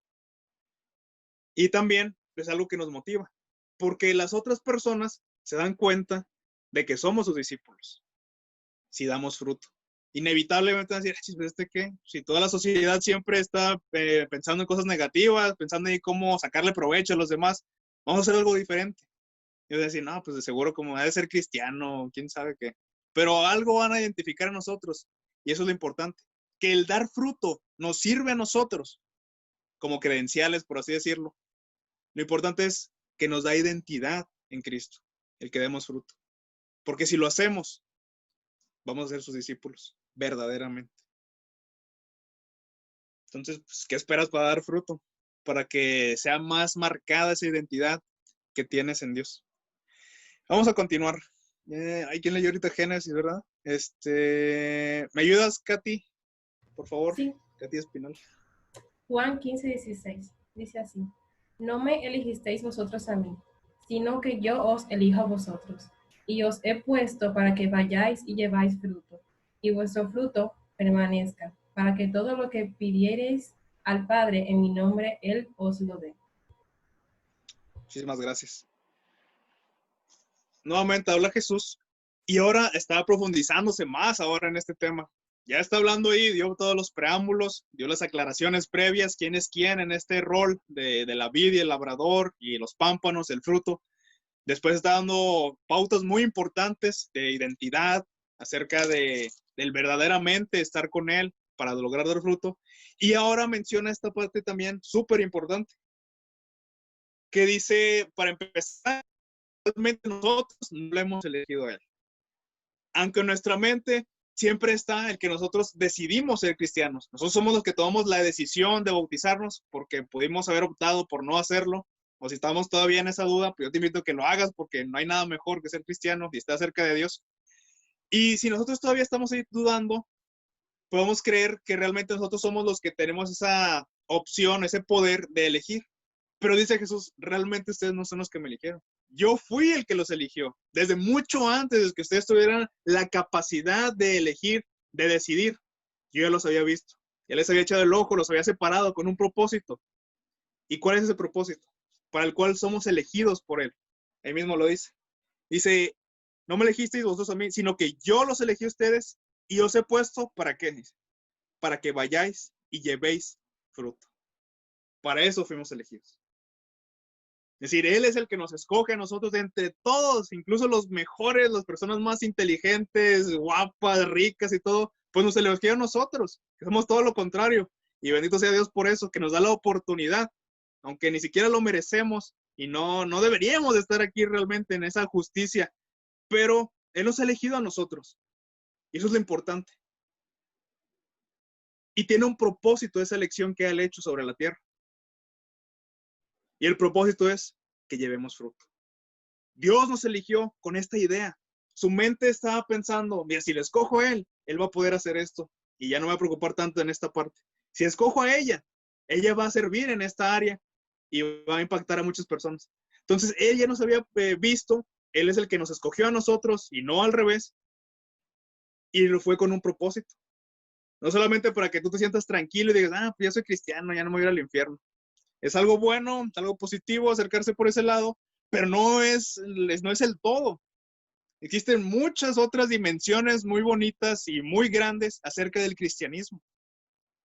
Y también es algo que nos motiva, porque las otras personas se dan cuenta de que somos sus discípulos si damos fruto. Inevitablemente van a decir, ¿qué? Si toda la sociedad siempre está pensando en cosas negativas, pensando en cómo sacarle provecho a los demás, vamos a hacer algo diferente. Y van a decir, no, pues de seguro como debe ser cristiano, quién sabe qué. Pero algo van a identificar a nosotros, y eso es lo importante, que el dar fruto nos sirve a nosotros como credenciales, por así decirlo. Lo importante es que nos da identidad en Cristo, el que demos fruto. Porque si lo hacemos, vamos a ser sus discípulos, verdaderamente. Entonces, pues, ¿qué esperas para dar fruto? Para que sea más marcada esa identidad que tienes en Dios. Vamos a continuar. Hay quien leyó ahorita Génesis, ¿verdad? ¿Me ayudas, Katy? Por favor. Sí. Katy Espinal. Juan 15:16 dice así: No me elegisteis vosotros a mí, sino que yo os elijo a vosotros, y os he puesto para que vayáis y lleváis fruto, y vuestro fruto permanezca, para que todo lo que pidiereis al Padre en mi nombre, Él os lo dé. Muchísimas gracias. Nuevamente habla Jesús y ahora está profundizándose más ahora en este tema. Ya está hablando ahí, dio todos los preámbulos, dio las aclaraciones previas, quién es quién en este rol de la vid y el labrador y los pámpanos, el fruto. Después está dando pautas muy importantes de identidad, acerca del verdaderamente estar con Él para lograr dar fruto. Y ahora menciona esta parte también súper importante, que dice, para empezar, realmente nosotros no lo hemos elegido a Él. Aunque en nuestra mente siempre está el que nosotros decidimos ser cristianos. Nosotros somos los que tomamos la decisión de bautizarnos porque pudimos haber optado por no hacerlo, o si estamos todavía en esa duda, pues yo te invito a que lo hagas porque no hay nada mejor que ser cristiano y estar cerca de Dios. Y si nosotros todavía estamos ahí dudando, podemos creer que realmente nosotros somos los que tenemos esa opción, ese poder de elegir. Pero dice Jesús, realmente ustedes no son los que me eligieron. Yo fui el que los eligió. Desde mucho antes de que ustedes tuvieran la capacidad de elegir, de decidir, yo ya los había visto. Ya les había echado el ojo, los había separado con un propósito. ¿Y cuál es ese propósito? Para el cual somos elegidos por Él. Ahí mismo lo dice. Dice, no me elegisteis vosotros a mí, sino que yo los elegí a ustedes y os he puesto, ¿para qué? Dice, para que vayáis y llevéis fruto. Para eso fuimos elegidos. Es decir, Él es el que nos escoge a nosotros de entre todos, incluso los mejores, las personas más inteligentes, guapas, ricas y todo, pues nos eligió a nosotros, que somos todo lo contrario. Y bendito sea Dios por eso, que nos da la oportunidad, aunque ni siquiera lo merecemos y no deberíamos de estar aquí realmente en esa justicia, pero Él nos ha elegido a nosotros. Y eso es lo importante. Y tiene un propósito esa elección que Él ha hecho sobre la tierra. Y el propósito es que llevemos fruto. Dios nos eligió con esta idea. Su mente estaba pensando, mira, si le escojo a Él va a poder hacer esto. Y ya no me va a preocupar tanto en esta parte. Si escojo a ella va a servir en esta área y va a impactar a muchas personas. Entonces, Él ya nos había visto. Él es el que nos escogió a nosotros y no al revés. Y lo fue con un propósito. No solamente para que tú te sientas tranquilo y digas, pues ya soy cristiano, ya no me voy a ir al infierno. Es algo bueno, algo positivo acercarse por ese lado, pero no es el todo. Existen muchas otras dimensiones muy bonitas y muy grandes acerca del cristianismo.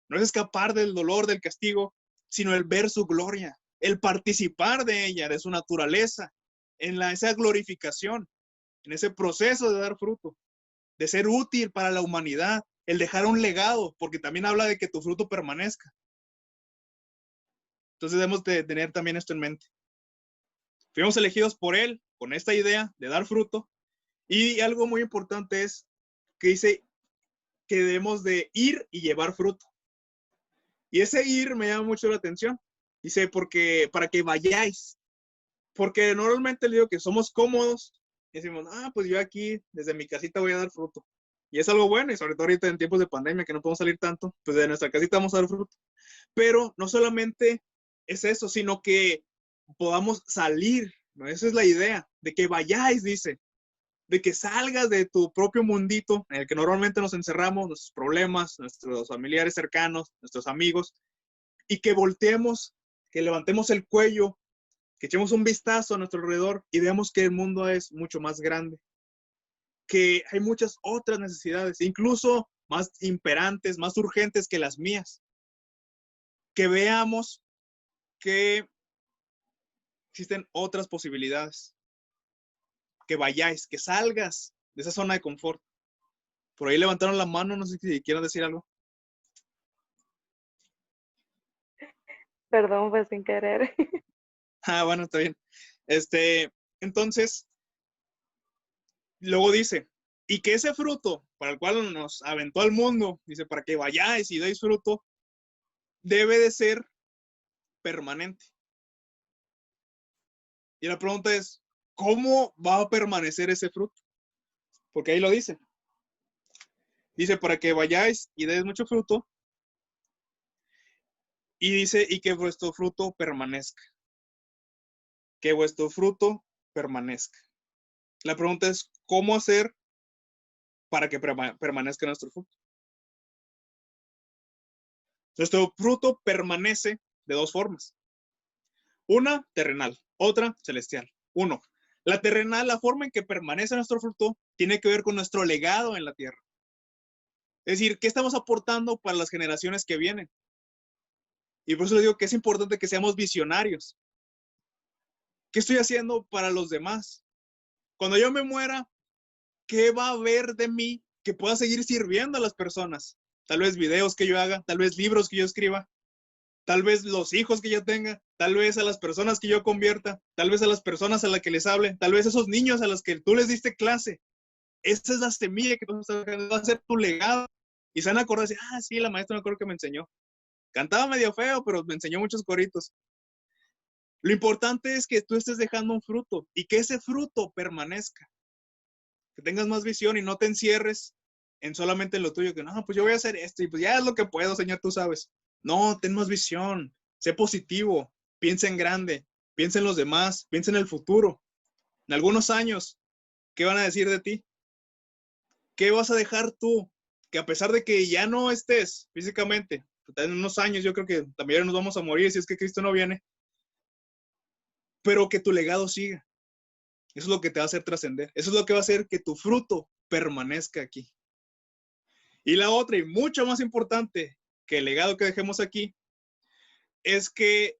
No es escapar del dolor, del castigo, sino el ver su gloria, el participar de ella, de su naturaleza, en esa glorificación, en ese proceso de dar fruto, de ser útil para la humanidad, el dejar un legado, porque también habla de que tu fruto permanezca. Entonces debemos de tener también esto en mente. Fuimos elegidos por Él con esta idea de dar fruto. Y algo muy importante es que dice que debemos de ir y llevar fruto. Y ese ir me llama mucho la atención. Dice, porque para que vayáis. Porque normalmente le digo que somos cómodos y decimos, pues yo aquí desde mi casita voy a dar fruto. Y es algo bueno, y sobre todo ahorita en tiempos de pandemia que no podemos salir tanto, pues de nuestra casita vamos a dar fruto. Pero no solamente es eso, sino que podamos salir, ¿no? Esa es la idea, de que vayáis, dice, de que salgas de tu propio mundito en el que normalmente nos encerramos, nuestros problemas, nuestros familiares cercanos, nuestros amigos, y que volteemos, que levantemos el cuello, que echemos un vistazo a nuestro alrededor y veamos que el mundo es mucho más grande, que hay muchas otras necesidades, incluso más imperantes, más urgentes que las mías. Que veamos que existen otras posibilidades. Que vayáis, que salgas de esa zona de confort. Por ahí levantaron la mano, no sé si quieran decir algo. Perdón, fue sin querer. Bueno, está bien. Entonces, luego dice, y que ese fruto para el cual nos aventó al mundo, dice, para que vayáis y deis fruto, debe de ser permanente. Y la pregunta es, ¿cómo va a permanecer ese fruto? Porque ahí lo dice. Dice, para que vayáis y deis mucho fruto. Y dice, y que vuestro fruto permanezca. Que vuestro fruto permanezca. La pregunta es, ¿cómo hacer para que permanezca nuestro fruto? Nuestro fruto permanece de dos formas. Una, terrenal. Otra, celestial. Uno, la terrenal, la forma en que permanece nuestro fruto, tiene que ver con nuestro legado en la tierra. Es decir, ¿qué estamos aportando para las generaciones que vienen? Y por eso digo que es importante que seamos visionarios. ¿Qué estoy haciendo para los demás? Cuando yo me muera, ¿qué va a haber de mí que pueda seguir sirviendo a las personas? Tal vez videos que yo haga, tal vez libros que yo escriba, tal vez los hijos que yo tenga, tal vez a las personas que yo convierta, tal vez a las personas a las que les hable, tal vez a esos niños a los que tú les diste clase. Esa es la semilla que tú estás dejando, va a ser tu legado. Y se van a acordar de decir, sí, la maestra me acuerdo que me enseñó. Cantaba medio feo, pero me enseñó muchos coritos. Lo importante es que tú estés dejando un fruto y que ese fruto permanezca. Que tengas más visión y no te encierres en solamente lo tuyo, que no, pues yo voy a hacer esto y pues ya es lo que puedo, Señor, tú sabes. No, ten más visión, sé positivo, piensa en grande, piensa en los demás, piensa en el futuro. En algunos años, ¿qué van a decir de ti? ¿Qué vas a dejar tú? Que a pesar de que ya no estés físicamente, en unos años yo creo que también nos vamos a morir si es que Cristo no viene, pero que tu legado siga. Eso es lo que te va a hacer trascender. Eso es lo que va a hacer que tu fruto permanezca aquí. Y la otra, y mucho más importante que el legado que dejemos aquí, es que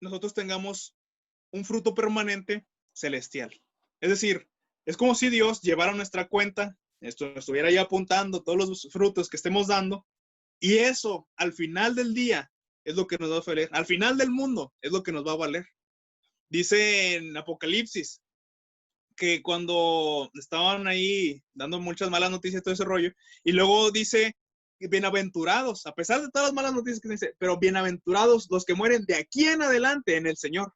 nosotros tengamos un fruto permanente celestial. Es decir, es como si Dios llevara nuestra cuenta, estuviera ya apuntando todos los frutos que estemos dando, y eso al final del día es lo que nos va a valer. Al final del mundo es lo que nos va a valer. Dice en Apocalipsis que cuando estaban ahí dando muchas malas noticias, todo ese rollo, y luego dice, bienaventurados, a pesar de todas las malas noticias que dice, pero bienaventurados los que mueren de aquí en adelante en el Señor.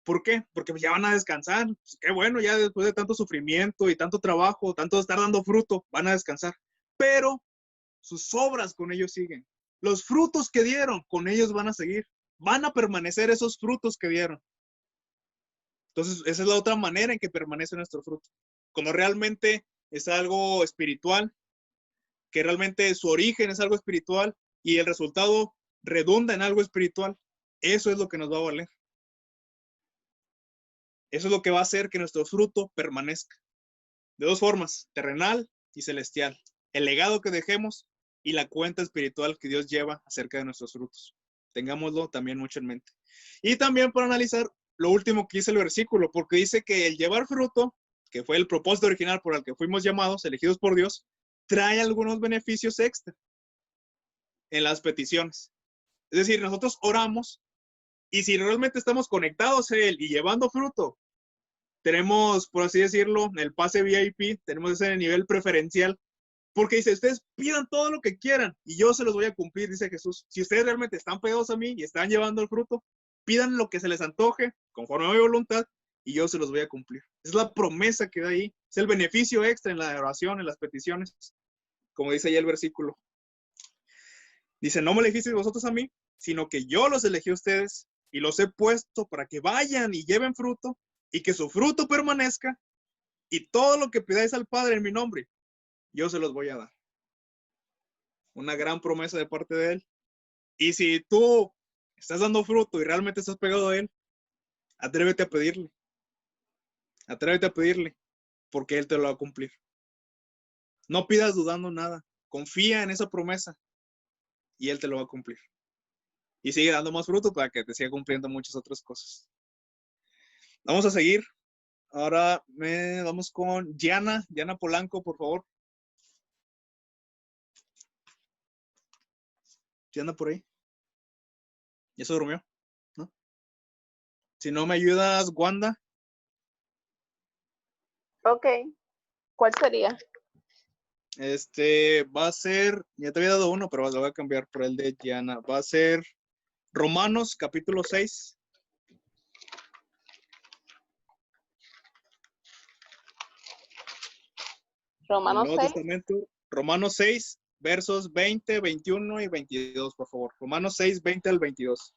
¿Por qué? Porque ya van a descansar. Pues qué bueno, ya después de tanto sufrimiento y tanto trabajo, tanto estar dando fruto, van a descansar. Pero sus obras con ellos siguen. Los frutos que dieron, con ellos van a seguir. Van a permanecer esos frutos que dieron. Entonces, esa es la otra manera en que permanece nuestro fruto. Cuando realmente es algo espiritual, que realmente su origen es algo espiritual y el resultado redunda en algo espiritual, eso es lo que nos va a valer. Eso es lo que va a hacer que nuestro fruto permanezca. De dos formas, terrenal y celestial. El legado que dejemos y la cuenta espiritual que Dios lleva acerca de nuestros frutos. Tengámoslo también mucho en mente. Y también para analizar lo último que dice el versículo, porque dice que el llevar fruto, que fue el propósito original por el que fuimos llamados, elegidos por Dios, trae algunos beneficios extra en las peticiones. Es decir, nosotros oramos y si realmente estamos conectados a Él y llevando fruto, tenemos, por así decirlo, el pase VIP, tenemos ese nivel preferencial, porque dice, ustedes pidan todo lo que quieran y yo se los voy a cumplir, dice Jesús. Si ustedes realmente están pegados a mí y están llevando el fruto, pidan lo que se les antoje, conforme a mi voluntad, y yo se los voy a cumplir. Es la promesa que da ahí, es el beneficio extra en la oración, en las peticiones, como dice ahí el versículo. Dice, no me elegisteis vosotros a mí, sino que yo los elegí a ustedes y los he puesto para que vayan y lleven fruto y que su fruto permanezca y todo lo que pidáis al Padre en mi nombre, yo se los voy a dar. Una gran promesa de parte de Él. Y si tú estás dando fruto y realmente estás pegado a Él, atrévete a pedirle. Atrévete a pedirle, porque Él te lo va a cumplir. No pidas dudando nada. Confía en esa promesa y Él te lo va a cumplir. Y sigue dando más fruto para que te siga cumpliendo muchas otras cosas. Vamos a seguir. Ahora vamos con Diana Polanco, por favor. Diana por ahí. ¿Ya se durmió? ¿No? Si no me ayudas, Wanda. Ok. ¿Cuál sería? Va a ser, ya te había dado uno, pero lo voy a cambiar por el de Diana. Va a ser Romanos, capítulo 6. Romanos Nuevo 6. Testamento, Romanos 6, versos 20, 21 y 22, por favor. Romanos 6, 20 al 22.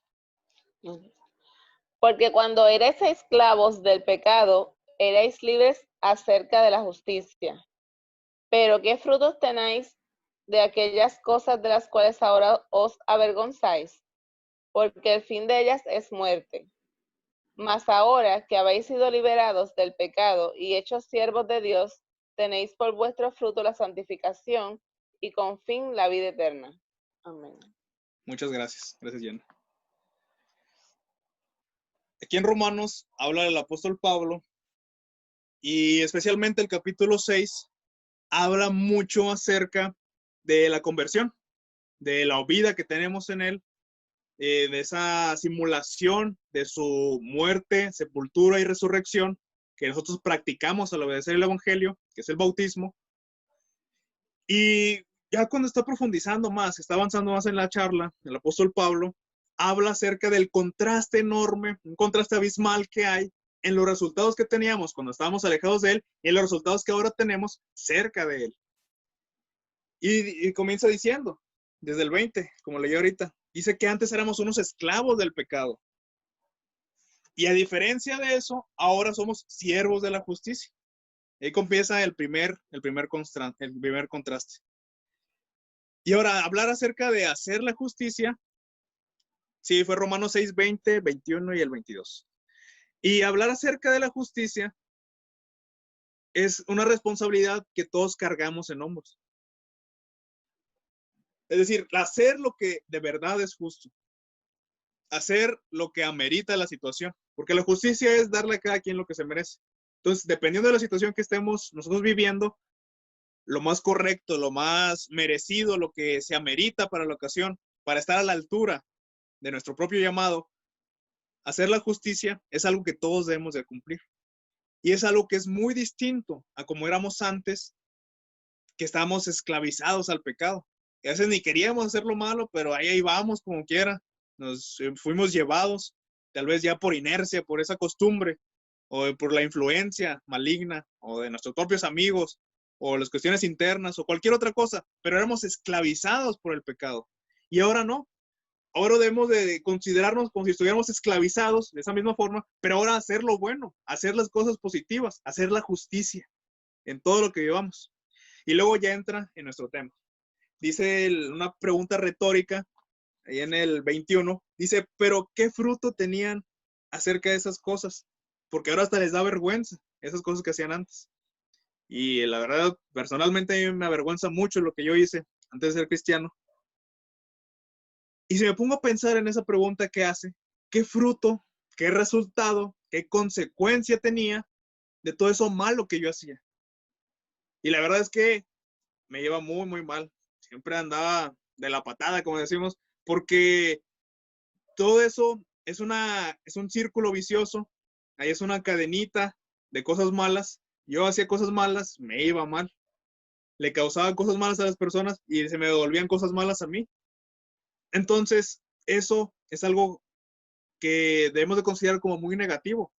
Porque cuando erais esclavos del pecado, erais libres acerca de la justicia. Pero ¿qué frutos tenéis de aquellas cosas de las cuales ahora os avergonzáis? Porque el fin de ellas es muerte. Mas ahora que habéis sido liberados del pecado y hechos siervos de Dios, tenéis por vuestro fruto la santificación y con fin la vida eterna. Amén. Muchas gracias. Gracias, Jenna. Aquí en Romanos habla el apóstol Pablo y especialmente el capítulo 6 habla mucho acerca de la conversión, de la vida que tenemos en él, de esa simulación de su muerte, sepultura y resurrección que nosotros practicamos al obedecer el evangelio, que es el bautismo. Y ya cuando está profundizando más, está avanzando más en la charla, el apóstol Pablo habla acerca del contraste enorme, un contraste abismal que hay en los resultados que teníamos cuando estábamos alejados de Él y en los resultados que ahora tenemos cerca de Él. Y comienza diciendo, desde el 20, como leí ahorita, dice que antes éramos unos esclavos del pecado. Y a diferencia de eso, ahora somos siervos de la justicia. Ahí comienza el primer contraste. Y ahora, hablar acerca de hacer la justicia, sí, fue Romanos 6, 20, 21 y el 22. Y hablar acerca de la justicia es una responsabilidad que todos cargamos en hombros. Es decir, hacer lo que de verdad es justo. Hacer lo que amerita la situación. Porque la justicia es darle a cada quien lo que se merece. Entonces, dependiendo de la situación que estemos nosotros viviendo, lo más correcto, lo más merecido, lo que se amerita para la ocasión, para estar a la altura de nuestro propio llamado, hacer la justicia es algo que todos debemos de cumplir. Y es algo que es muy distinto a como éramos antes, que estábamos esclavizados al pecado. Y a veces ni queríamos hacer lo malo, pero ahí vamos como quiera. Nos fuimos llevados, tal vez ya por inercia, por esa costumbre, o por la influencia maligna, o de nuestros propios amigos, o las cuestiones internas, o cualquier otra cosa, pero éramos esclavizados por el pecado. Y ahora no. Ahora debemos de considerarnos como si estuviéramos esclavizados de esa misma forma, pero ahora hacer lo bueno, hacer las cosas positivas, hacer la justicia en todo lo que vivamos. Y luego ya entra en nuestro tema. Dice una pregunta retórica, ahí en el 21, dice, pero ¿qué fruto tenían acerca de esas cosas? Porque ahora hasta les da vergüenza esas cosas que hacían antes. Y la verdad, personalmente a mí me avergüenza mucho lo que yo hice antes de ser cristiano. Y si me pongo a pensar en esa pregunta que hace, ¿qué fruto, qué resultado, qué consecuencia tenía de todo eso malo que yo hacía? Y la verdad es que me lleva muy, muy mal. Siempre andaba de la patada, como decimos, porque todo eso es un círculo vicioso. Ahí es una cadenita de cosas malas. Yo hacía cosas malas, me iba mal. Le causaba cosas malas a las personas y se me devolvían cosas malas a mí. Entonces, eso es algo que debemos de considerar como muy negativo,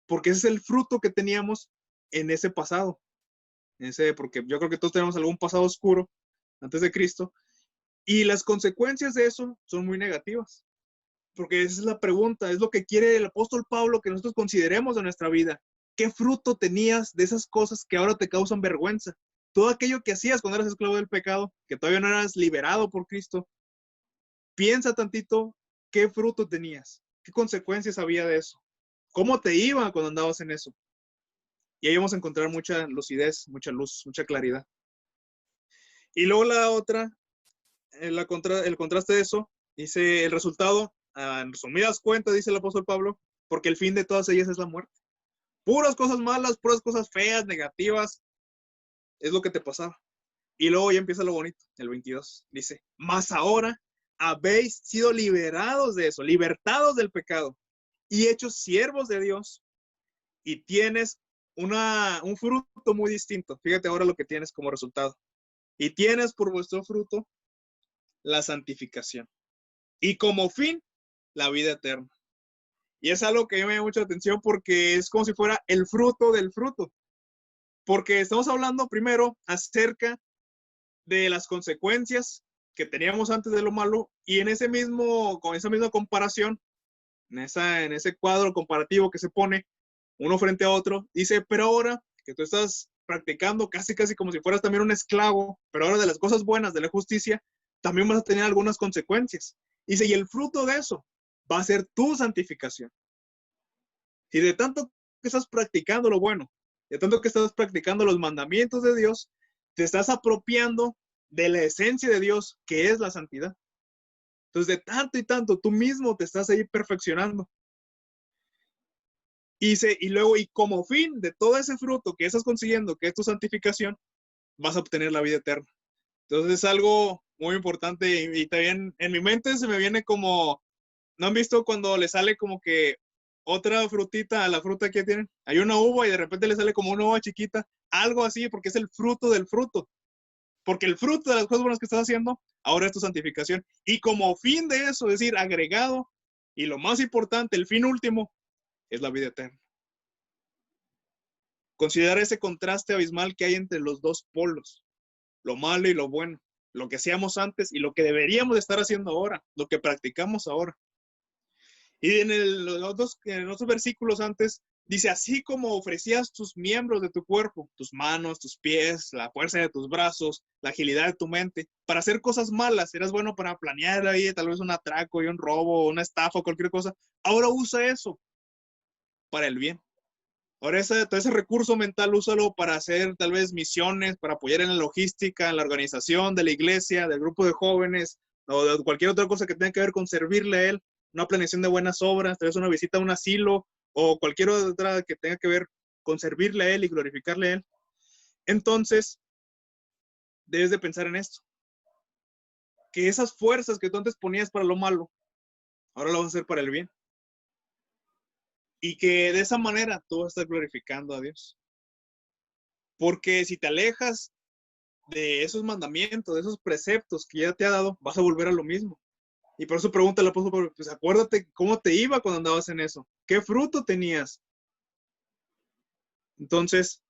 porque ese es el fruto que teníamos en ese pasado. Porque yo creo que todos tenemos algún pasado oscuro antes de Cristo, y las consecuencias de eso son muy negativas, porque esa es la pregunta, es lo que quiere el apóstol Pablo que nosotros consideremos de nuestra vida. ¿Qué fruto tenías de esas cosas que ahora te causan vergüenza? Todo aquello que hacías cuando eras esclavo del pecado, que todavía no eras liberado por Cristo. Piensa tantito qué fruto tenías, qué consecuencias había de eso, cómo te iba cuando andabas en eso. Y ahí vamos a encontrar mucha lucidez, mucha luz, mucha claridad. Y luego la otra, el contraste de eso, dice el resultado, en resumidas cuentas, dice el apóstol Pablo, porque el fin de todas ellas es la muerte. Puras cosas malas, puras cosas feas, negativas, es lo que te pasaba. Y luego ya empieza lo bonito, el 22, dice, mas ahora habéis sido liberados de eso, libertados del pecado y hechos siervos de Dios, y tienes un fruto muy distinto. Fíjate ahora lo que tienes como resultado. Y tienes por vuestro fruto la santificación. Y como fin, la vida eterna. Y es algo que me llama mucha atención porque es como si fuera el fruto del fruto. Porque estamos hablando primero acerca de las consecuencias que teníamos antes de lo malo, y con esa misma comparación, en ese cuadro comparativo que se pone uno frente a otro, dice, pero ahora que tú estás practicando casi como si fueras también un esclavo, pero ahora de las cosas buenas, de la justicia, también vas a tener algunas consecuencias. Dice, y el fruto de eso va a ser tu santificación. Y de tanto que estás practicando lo bueno, de tanto que estás practicando los mandamientos de Dios, te estás apropiando de la esencia de Dios, que es la santidad. Entonces, de tanto y tanto, tú mismo te estás ahí perfeccionando. Y luego, y como fin de todo ese fruto que estás consiguiendo, que es tu santificación, vas a obtener la vida eterna. Entonces, es algo muy importante. Y también en mi mente se me viene como, ¿no han visto cuando le sale como que otra frutita a la fruta que tienen? Hay una uva y de repente le sale como una uva chiquita, algo así, porque es el fruto del fruto. Porque el fruto de las cosas buenas que estás haciendo, ahora es tu santificación. Y como fin de eso, es decir, agregado, y lo más importante, el fin último, es la vida eterna. Considera ese contraste abismal que hay entre los dos polos, lo malo y lo bueno, lo que hacíamos antes y lo que deberíamos de estar haciendo ahora, lo que practicamos ahora. Y en los otros versículos antes, dice, así como ofrecías tus miembros de tu cuerpo, tus manos, tus pies, la fuerza de tus brazos, la agilidad de tu mente, para hacer cosas malas, eras bueno para planear ahí tal vez un atraco y un robo, una estafa o cualquier cosa, ahora usa eso para el bien. Ahora todo ese recurso mental úsalo para hacer tal vez misiones, para apoyar en la logística, en la organización de la iglesia, del grupo de jóvenes, o de cualquier otra cosa que tenga que ver con servirle a Él, una planeación de buenas obras, tal vez una visita a un asilo, o cualquier otra que tenga que ver con servirle a Él y glorificarle a Él. Entonces, debes de pensar en esto. Que esas fuerzas que tú antes ponías para lo malo, ahora lo vas a hacer para el bien. Y que de esa manera tú vas a estar glorificando a Dios. Porque si te alejas de esos mandamientos, de esos preceptos que ya te ha dado, vas a volver a lo mismo. Y por eso pregunta el apóstol Pablo, pues acuérdate cómo te iba cuando andabas en eso. ¿Qué fruto tenías? Entonces,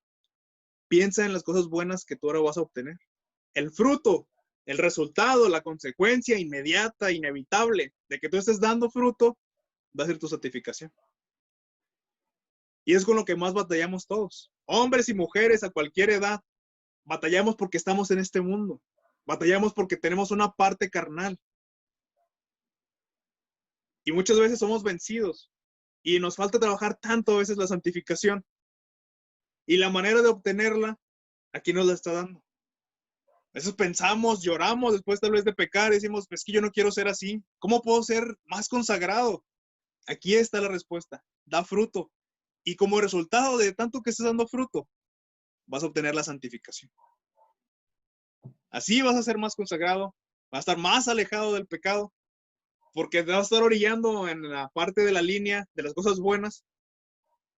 piensa en las cosas buenas que tú ahora vas a obtener. El fruto, el resultado, la consecuencia inmediata, inevitable de que tú estés dando fruto, va a ser tu santificación. Y es con lo que más batallamos todos. Hombres y mujeres a cualquier edad. Batallamos porque estamos en este mundo. Batallamos porque tenemos una parte carnal. Y muchas veces somos vencidos. Y nos falta trabajar tanto a veces la santificación. Y la manera de obtenerla, aquí nos la está dando. A veces pensamos, lloramos después tal vez de pecar. Y decimos, pues que yo no quiero ser así. ¿Cómo puedo ser más consagrado? Aquí está la respuesta. Da fruto. Y como resultado de tanto que estés dando fruto, vas a obtener la santificación. Así vas a ser más consagrado, vas a estar más alejado del pecado, porque te vas a estar orillando en la parte de la línea de las cosas buenas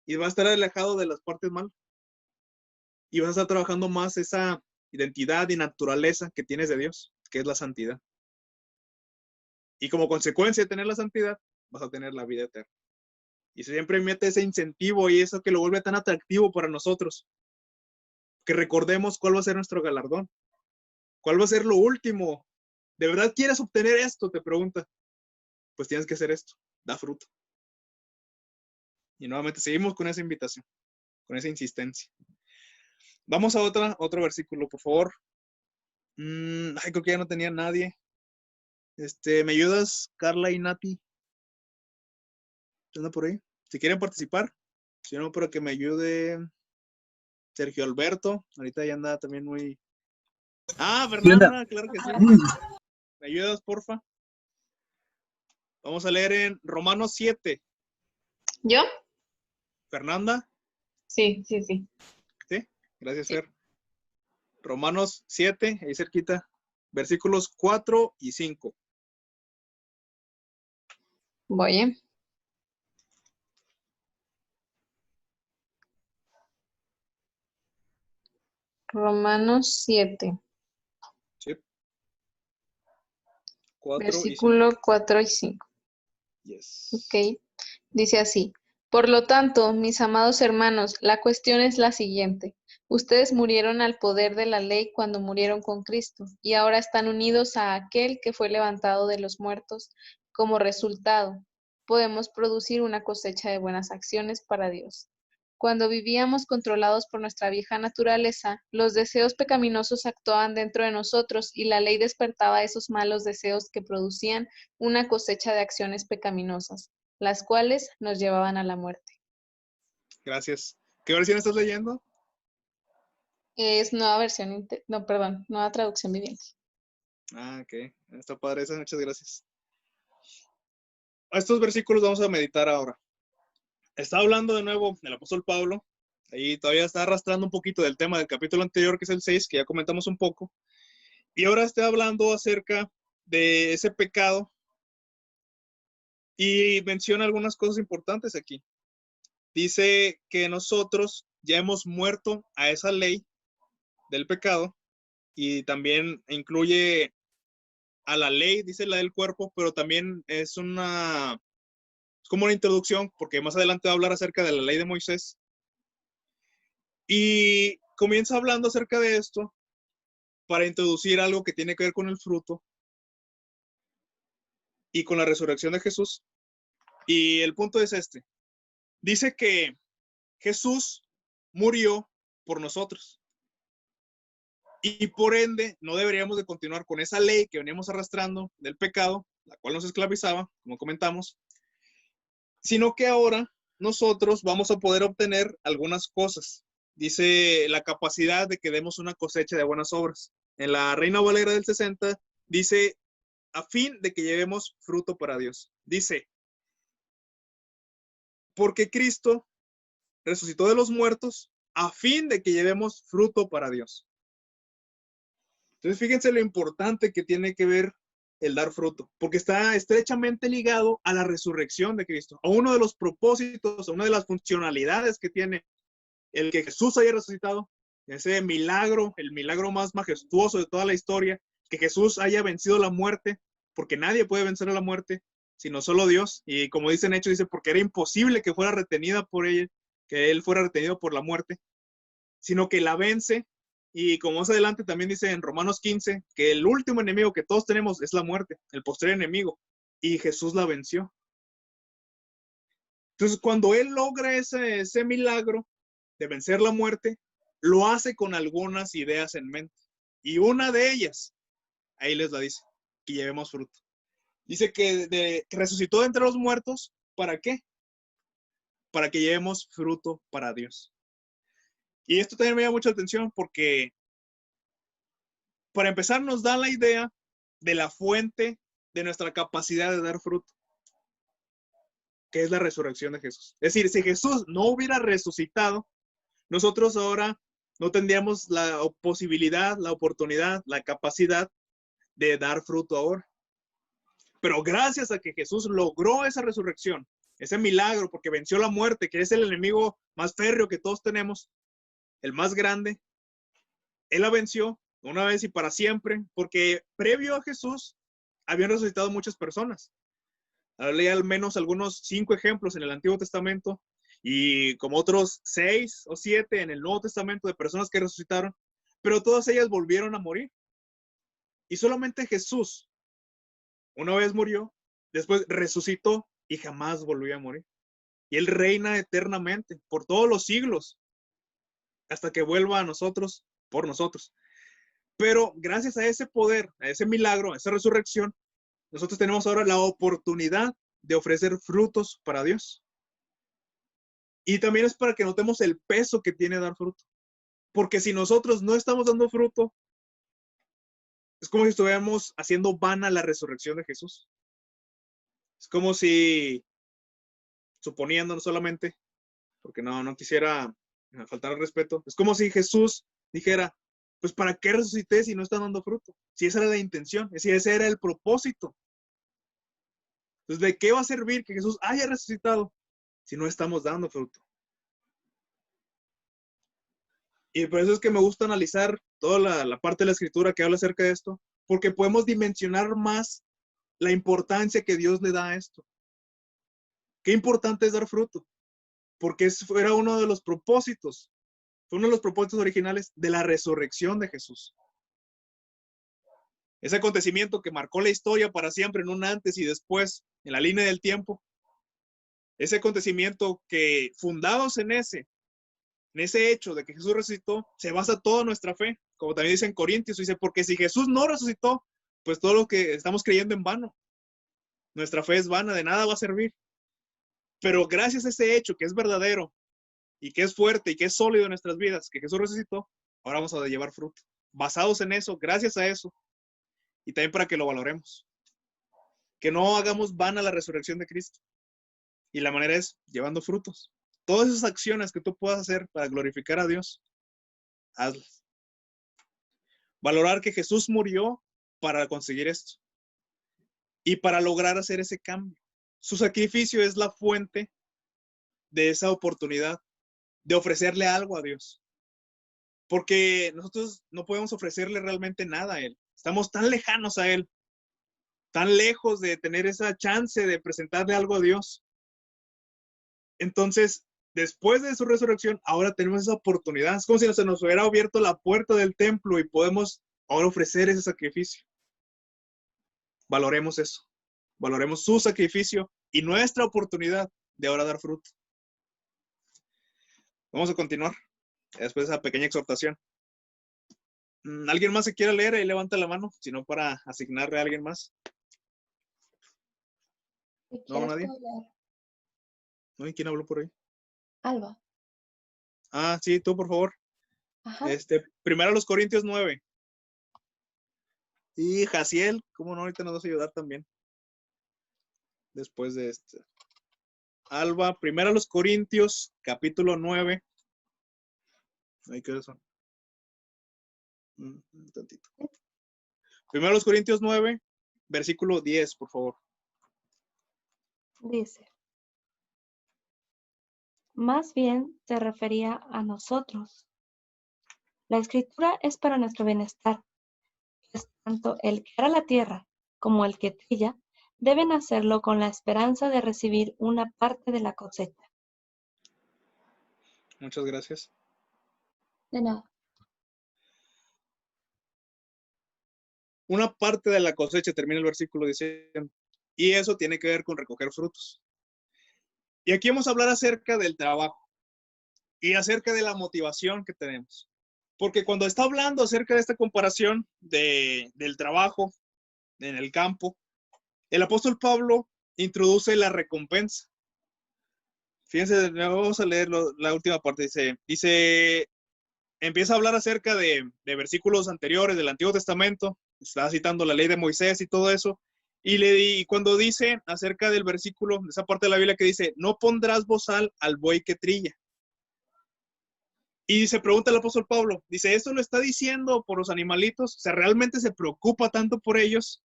y vas a estar alejado de las partes malas. Y vas a estar trabajando más esa identidad y naturaleza que tienes de Dios, que es la santidad. Y como consecuencia de tener la santidad, vas a tener la vida eterna. Y siempre mete ese incentivo y eso que lo vuelve tan atractivo para nosotros. Que recordemos cuál va a ser nuestro galardón. ¿Cuál va a ser lo último? ¿De verdad quieres obtener esto? Te pregunta. Pues tienes que hacer esto. Da fruto. Y nuevamente seguimos con esa invitación, con esa insistencia. Vamos a otro versículo, por favor. Creo que ya no tenía nadie. ¿Me ayudas, Carla y Nati? ¿Están por ahí? Si quieren participar. Si no, para que me ayude Sergio Alberto. Ahorita ya anda también muy... Fernanda, claro que sí. ¿Me ayudas, porfa? Vamos a leer en Romanos 7. ¿Yo? ¿Fernanda? Sí. ¿Sí? Gracias, Sí. Fer. Romanos 7, ahí cerquita, versículos 4 y 5. Voy, ¿eh? Romanos 7, Sí. 4 versículo 4 y 5. y 5. Yes. Ok, dice así. Por lo tanto, mis amados hermanos, la cuestión es la siguiente. Ustedes murieron al poder de la ley cuando murieron con Cristo, y ahora están unidos a aquel que fue levantado de los muertos. Como resultado, podemos producir una cosecha de buenas acciones para Dios. Cuando vivíamos controlados por nuestra vieja naturaleza, los deseos pecaminosos actuaban dentro de nosotros y la ley despertaba esos malos deseos que producían una cosecha de acciones pecaminosas, las cuales nos llevaban a la muerte. Gracias. ¿Qué versión estás leyendo? Es nueva versión, nueva traducción viviente. Ok. Está padre esa, muchas gracias. A estos versículos vamos a meditar ahora. Está hablando de nuevo el apóstol Pablo. Ahí todavía está arrastrando un poquito del tema del capítulo anterior, que es el 6, que ya comentamos un poco. Y ahora está hablando acerca de ese pecado y menciona algunas cosas importantes aquí. Dice que nosotros ya hemos muerto a esa ley del pecado y también incluye a la ley, dice la del cuerpo, pero también es como una introducción, porque más adelante va a hablar acerca de la ley de Moisés. Y comienza hablando acerca de esto para introducir algo que tiene que ver con el fruto y con la resurrección de Jesús. Y el punto es este. Dice que Jesús murió por nosotros. Y por ende, no deberíamos de continuar con esa ley que veníamos arrastrando del pecado, la cual nos esclavizaba, como comentamos, sino que ahora nosotros vamos a poder obtener algunas cosas. Dice la capacidad de que demos una cosecha de buenas obras. En la Reina Valera del 60 dice, a fin de que llevemos fruto para Dios. Dice, porque Cristo resucitó de los muertos a fin de que llevemos fruto para Dios. Entonces, fíjense lo importante que tiene que ver el dar fruto, porque está estrechamente ligado a la resurrección de Cristo, a uno de los propósitos, a una de las funcionalidades que tiene el que Jesús haya resucitado, ese milagro, el milagro más majestuoso de toda la historia, que Jesús haya vencido la muerte, porque nadie puede vencer a la muerte, sino solo Dios. Y como dice en Hechos, dice, porque era imposible que fuera retenida por ella, que él fuera retenido por la muerte, sino que la vence. Y como más adelante también dice en Romanos 15, que el último enemigo que todos tenemos es la muerte, el postrer enemigo, y Jesús la venció. Entonces, cuando él logra ese milagro de vencer la muerte, lo hace con algunas ideas en mente. Y una de ellas, ahí les la dice, que llevemos fruto. Dice que resucitó de entre los muertos, ¿para qué? Para que llevemos fruto para Dios. Y esto también me llama mucha atención porque, para empezar, nos da la idea de la fuente de nuestra capacidad de dar fruto, que es la resurrección de Jesús. Es decir, si Jesús no hubiera resucitado, nosotros ahora no tendríamos la posibilidad, la oportunidad, la capacidad de dar fruto ahora. Pero gracias a que Jesús logró esa resurrección, ese milagro, porque venció la muerte, que es el enemigo más férreo que todos tenemos, el más grande, él la venció una vez y para siempre, porque previo a Jesús habían resucitado muchas personas. Leí al menos algunos 5 ejemplos en el Antiguo Testamento y como otros 6 o 7 en el Nuevo Testamento de personas que resucitaron, pero todas ellas volvieron a morir. Y solamente Jesús, una vez murió, después resucitó y jamás volvió a morir. Y él reina eternamente por todos los siglos, hasta que vuelva a nosotros, por nosotros. Pero gracias a ese poder, a ese milagro, a esa resurrección, nosotros tenemos ahora la oportunidad de ofrecer frutos para Dios. Y también es para que notemos el peso que tiene dar fruto. Porque si nosotros no estamos dando fruto, es como si estuviéramos haciendo vana la resurrección de Jesús. Es como si, suponiendo solamente, porque no quisiera faltar al respeto, es como si Jesús dijera, pues ¿para qué resucité si no están dando fruto? Si esa era la intención, si ese era el propósito. Entonces, ¿de qué va a servir que Jesús haya resucitado si no estamos dando fruto? Y por eso es que me gusta analizar toda la parte de la Escritura que habla acerca de esto, porque podemos dimensionar más la importancia que Dios le da a esto. Qué importante es dar fruto, porque era uno de los propósitos, fue uno de los propósitos originales de la resurrección de Jesús. Ese acontecimiento que marcó la historia para siempre en un antes y después, en la línea del tiempo. Ese acontecimiento que, fundados en ese hecho de que Jesús resucitó, se basa toda nuestra fe. Como también dice en Corintios, dice, porque si Jesús no resucitó, pues todo lo que estamos creyendo en vano. Nuestra fe es vana, de nada va a servir. Pero gracias a ese hecho que es verdadero y que es fuerte y que es sólido en nuestras vidas, que Jesús resucitó, ahora vamos a llevar fruto. Basados en eso, gracias a eso, y también para que lo valoremos. Que no hagamos vana la resurrección de Cristo. Y la manera es llevando frutos. Todas esas acciones que tú puedas hacer para glorificar a Dios, hazlas. Valorar que Jesús murió para conseguir esto. Y para lograr hacer ese cambio. Su sacrificio es la fuente de esa oportunidad de ofrecerle algo a Dios. porque nosotros no podemos ofrecerle realmente nada a Él. Estamos tan lejanos a Él, tan lejos de tener esa chance de presentarle algo a Dios. Entonces, después de su resurrección, ahora tenemos esa oportunidad. Es como si se nos hubiera abierto la puerta del templo y podemos ahora ofrecer ese sacrificio. Valoremos eso. Valoremos su sacrificio y nuestra oportunidad de ahora dar fruto. Vamos a continuar después de esa pequeña exhortación. ¿Alguien más se quiera leer? Ahí levanta la mano, si no para asignarle a alguien más. ¿No, nadie? ¿No? ¿Y quién habló por ahí? Alba. Ah, sí, tú, por favor. Ajá. Primero los Corintios 9. Y Jaciel, ¿cómo no? Ahorita nos vas a ayudar también. Después de este. Alba, primero los Corintios, capítulo 9. Ahí qué son. Un tantito. Primero los Corintios 9, versículo 10, por favor. Dice, más bien se refería a nosotros. La escritura es para nuestro bienestar, pues tanto el que ara la tierra como el que trilla deben hacerlo con la esperanza de recibir una parte de la cosecha. Muchas gracias. De nada. Una parte de la cosecha, termina el versículo diciendo, y eso tiene que ver con recoger frutos. Y aquí vamos a hablar acerca del trabajo y acerca de la motivación que tenemos. Porque cuando está hablando acerca de esta comparación del trabajo en el campo, el apóstol Pablo introduce la recompensa. Fíjense, vamos a leer la última parte. Dice, empieza a hablar acerca de versículos anteriores del Antiguo Testamento. Está citando la ley de Moisés y todo eso. Y cuando dice acerca del versículo, de esa parte de la Biblia que dice, no pondrás bozal al buey que trilla. Y se pregunta el apóstol Pablo, dice, ¿esto lo está diciendo por los animalitos? O sea, ¿realmente se preocupa tanto por ellos?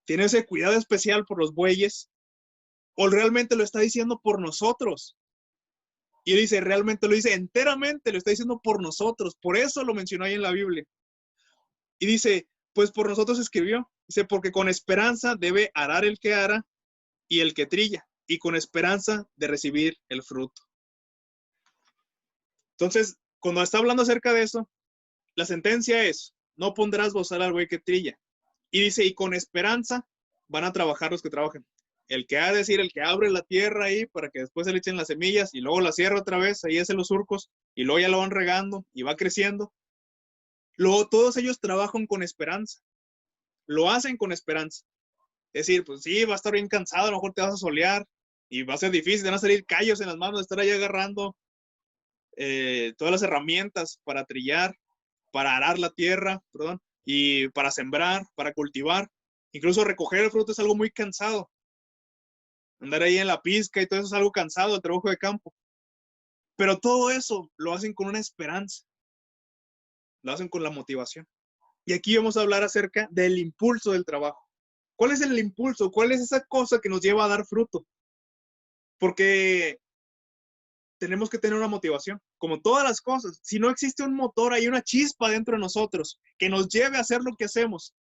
¿Tiene ese cuidado especial por los bueyes? ¿O realmente lo está diciendo por nosotros? Y él dice, realmente lo dice enteramente, lo está diciendo por nosotros. Por eso lo mencionó ahí en la Biblia. Y dice, pues por nosotros escribió. Dice, porque con esperanza debe arar el que ara y el que trilla, y con esperanza de recibir el fruto. Entonces, cuando está hablando acerca de eso, la sentencia es, no pondrás bozal al buey que trilla. Y dice, y con esperanza van a trabajar los que trabajan. El que ha de decir, el que abre la tierra ahí para que después se le echen las semillas y luego la cierra otra vez, ahí hacen los surcos y luego ya lo van regando y va creciendo. Luego todos ellos trabajan con esperanza. Lo hacen con esperanza. Es decir, pues sí, va a estar bien cansado, a lo mejor te vas a solear y va a ser difícil, te van a salir callos en las manos de estar ahí agarrando todas las herramientas para trillar, para arar la tierra, perdón, y para sembrar, para cultivar. Incluso recoger el fruto es algo muy cansado. Andar ahí en la pizca y todo eso es algo cansado, el trabajo de campo. Pero todo eso lo hacen con una esperanza. Lo hacen con la motivación. Y aquí vamos a hablar acerca del impulso del trabajo. ¿Cuál es el impulso? ¿Cuál es esa cosa que nos lleva a dar fruto? Porque tenemos que tener una motivación, como todas las cosas. Si no existe un motor, hay una chispa dentro de nosotros que nos lleve a hacer lo que hacemos.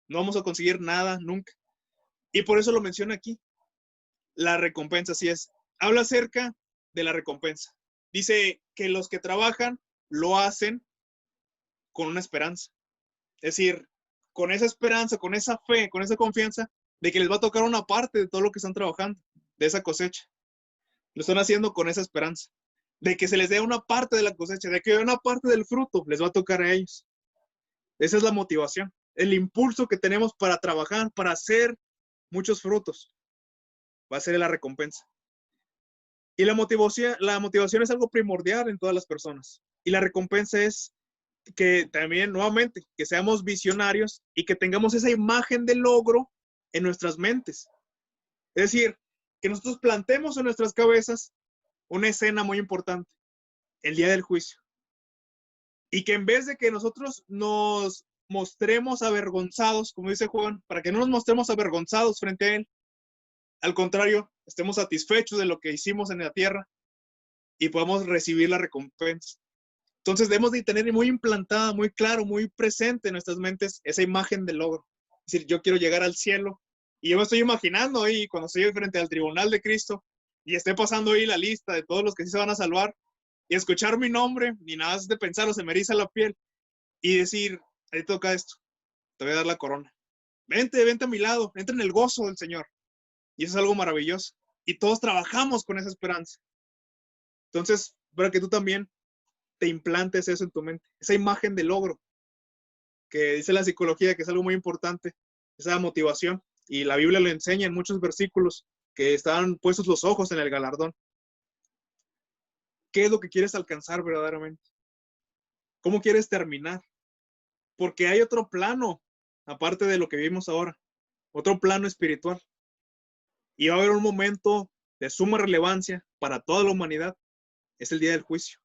No vamos a conseguir nada nunca. Y por eso lo menciona aquí. La recompensa, así es. Habla acerca de la recompensa. Dice que los que trabajan lo hacen con una esperanza. Es decir, con esa esperanza, con esa fe, con esa confianza de que les va a tocar una parte de todo lo que están trabajando, de esa cosecha. Lo están haciendo con esa esperanza. De que se les dé una parte de la cosecha, de que una parte del fruto les va a tocar a ellos. Esa es la motivación. El impulso que tenemos para trabajar, para hacer muchos frutos. Va a ser la recompensa. Y la motivación es algo primordial en todas las personas. Y la recompensa es que también, nuevamente, que seamos visionarios y que tengamos esa imagen de logro en nuestras mentes. Es decir, que nosotros plantemos en nuestras cabezas una escena muy importante, el día del juicio. Y que en vez de que nosotros nos mostremos avergonzados, como dice Juan, para que no nos mostremos avergonzados frente a él, al contrario, estemos satisfechos de lo que hicimos en la tierra y podamos recibir la recompensa. Entonces debemos de tener muy implantada, muy claro, muy presente en nuestras mentes esa imagen del logro. Es decir, yo quiero llegar al cielo y yo me estoy imaginando ahí cuando estoy frente al tribunal de Cristo y esté pasando ahí la lista de todos los que sí se van a salvar y escuchar mi nombre, ni nada más de pensarlo, se me eriza la piel y decir, ahí toca esto, te voy a dar la corona. Vente, vente a mi lado, entra en el gozo del Señor. Y eso es algo maravilloso. Y todos trabajamos con esa esperanza. Entonces, para que tú también te implantes eso en tu mente, esa imagen de logro, que dice la psicología que es algo muy importante, esa motivación. Y la Biblia lo enseña en muchos versículos, que están puestos los ojos en el galardón. ¿Qué es lo que quieres alcanzar verdaderamente? ¿Cómo quieres terminar? Porque hay otro plano, aparte de lo que vivimos ahora, otro plano espiritual. Y va a haber un momento de suma relevancia para toda la humanidad. Es el día del juicio.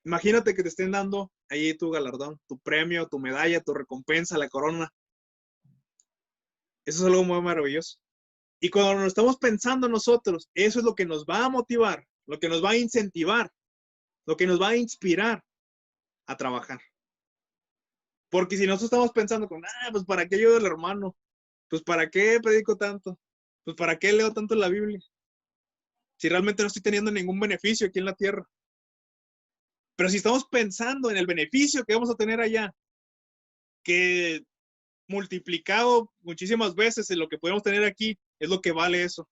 Imagínate que te estén dando ahí tu galardón, tu premio, tu medalla, tu recompensa, la corona. Eso es algo muy maravilloso. Y cuando nos estamos pensando nosotros, eso es lo que nos va a motivar, lo que nos va a incentivar, lo que nos va a inspirar a trabajar. Porque si nosotros estamos pensando con, pues ¿para qué ayudo al hermano? Pues ¿para qué predico tanto? Pues ¿para qué leo tanto la Biblia? Si realmente no estoy teniendo ningún beneficio aquí en la tierra. Pero si estamos pensando en el beneficio que vamos a tener allá, que multiplicado muchísimas veces en lo que podemos tener aquí, es lo que vale eso.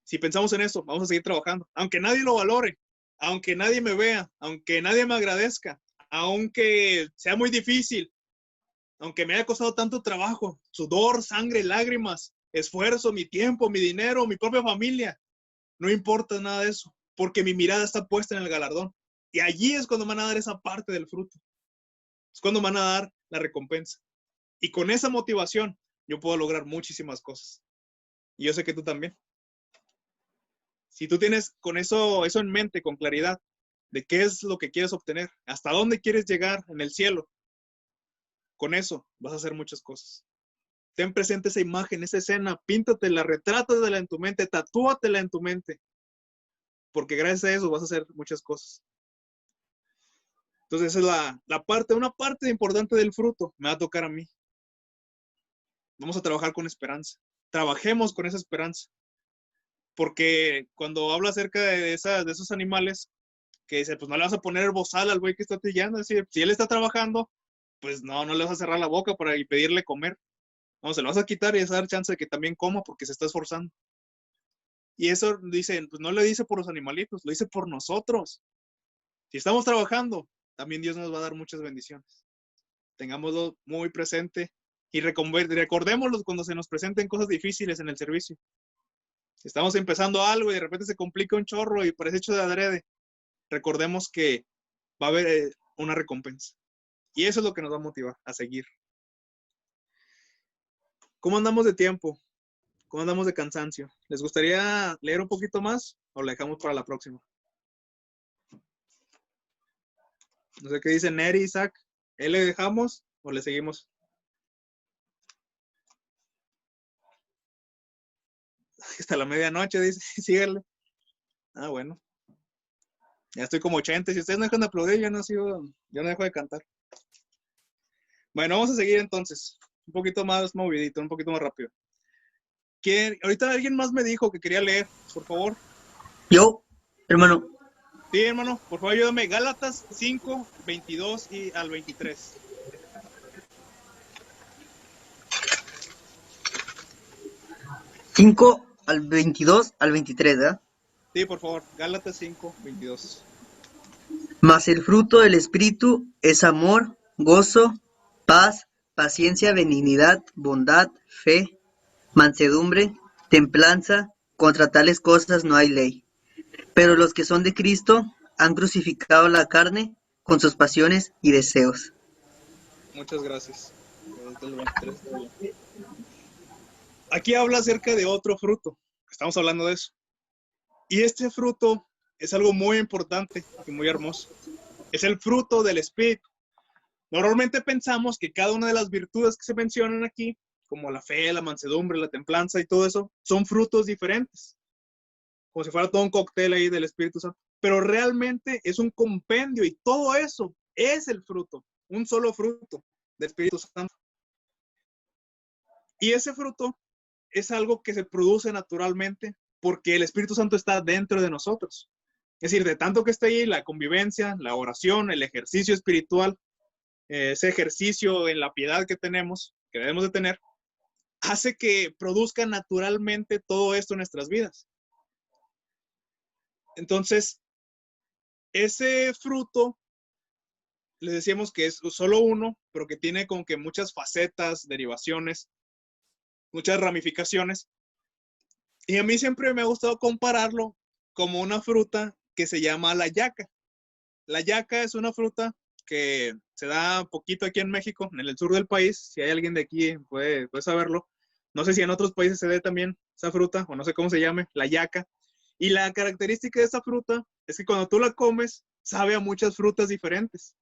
Si pensamos en eso, vamos a seguir trabajando. Aunque nadie lo valore, aunque nadie me vea, aunque nadie me agradezca, aunque sea muy difícil, aunque me haya costado tanto trabajo, sudor, sangre, lágrimas, esfuerzo, mi tiempo, mi dinero, mi propia familia, no importa nada de eso, porque mi mirada está puesta en el galardón. Y allí es cuando me van a dar esa parte del fruto. Es cuando me van a dar la recompensa. Y con esa motivación, yo puedo lograr muchísimas cosas. Y yo sé que tú también. Si tú tienes con eso en mente, con claridad, de qué es lo que quieres obtener, hasta dónde quieres llegar en el cielo, con eso vas a hacer muchas cosas. Ten presente esa imagen, esa escena, píntatela, retrátatela en tu mente, tatúatela en tu mente, porque gracias a eso vas a hacer muchas cosas. Entonces esa es una parte importante del fruto, me va a tocar a mí. Vamos a trabajar con esperanza. Trabajemos con esa esperanza. Porque cuando hablo acerca de esos animales, que dice, pues no le vas a poner bozal al güey que está trillando. Es decir, si él está trabajando, pues no le vas a cerrar la boca para pedirle comer. No, se lo vas a quitar y vas a dar chance de que también coma porque se está esforzando. Y eso dicen, pues no lo dice por los animalitos, lo dice por nosotros. Si estamos trabajando, también Dios nos va a dar muchas bendiciones. Tengámoslo muy presente y recordémoslo cuando se nos presenten cosas difíciles en el servicio. Si estamos empezando algo y de repente se complica un chorro y parece hecho de adrede, recordemos que va a haber una recompensa. Y eso es lo que nos va a motivar a seguir. ¿Cómo andamos de tiempo? ¿Cómo andamos de cansancio? ¿Les gustaría leer un poquito más o lo dejamos para la próxima? No sé qué dice Neri, Isaac. ¿Él le dejamos o le seguimos? Hasta la medianoche, dice. Síguele. Ah, bueno. Ya estoy como 80. Si ustedes no dejan de aplaudir, yo no dejo de cantar. Bueno, vamos a seguir entonces. Un poquito más movidito, un poquito más rápido. Ahorita alguien más me dijo que quería leer, por favor. Yo, hermano. Sí, hermano, por favor ayúdame. Gálatas 5, 22 y al 23. ¿5 al 22 al 23, ¿verdad? Sí, por favor. Gálatas 5, 22. Mas el fruto del Espíritu es amor, gozo, paz, paciencia, benignidad, bondad, fe, mansedumbre, templanza. Contra tales cosas no hay ley. Pero los que son de Cristo han crucificado la carne con sus pasiones y deseos. Muchas gracias. Aquí habla acerca de otro fruto. Estamos hablando de eso. Y este fruto es algo muy importante y muy hermoso. Es el fruto del Espíritu. Normalmente pensamos que cada una de las virtudes que se mencionan aquí, como la fe, la mansedumbre, la templanza y todo eso, son frutos diferentes. Como si fuera todo un cóctel ahí del Espíritu Santo. pero realmente es un compendio y todo eso es el fruto, un solo fruto del Espíritu Santo. Y ese fruto es algo que se produce naturalmente porque el Espíritu Santo está dentro de nosotros. Es decir, de tanto que está ahí, la convivencia, la oración, el ejercicio espiritual, ese ejercicio en la piedad que tenemos, que debemos de tener, hace que produzca naturalmente todo esto en nuestras vidas. Entonces, ese fruto, les decíamos que es solo uno, pero que tiene como que muchas facetas, derivaciones, muchas ramificaciones. Y a mí siempre me ha gustado compararlo como una fruta que se llama la yaca. La yaca es una fruta que se da poquito aquí en México, en el sur del país. Si hay alguien de aquí puede saberlo. No sé si en otros países se dé también esa fruta, o no sé cómo se llame, la yaca. Y la característica de esta fruta es que cuando tú la comes, sabe a muchas frutas diferentes.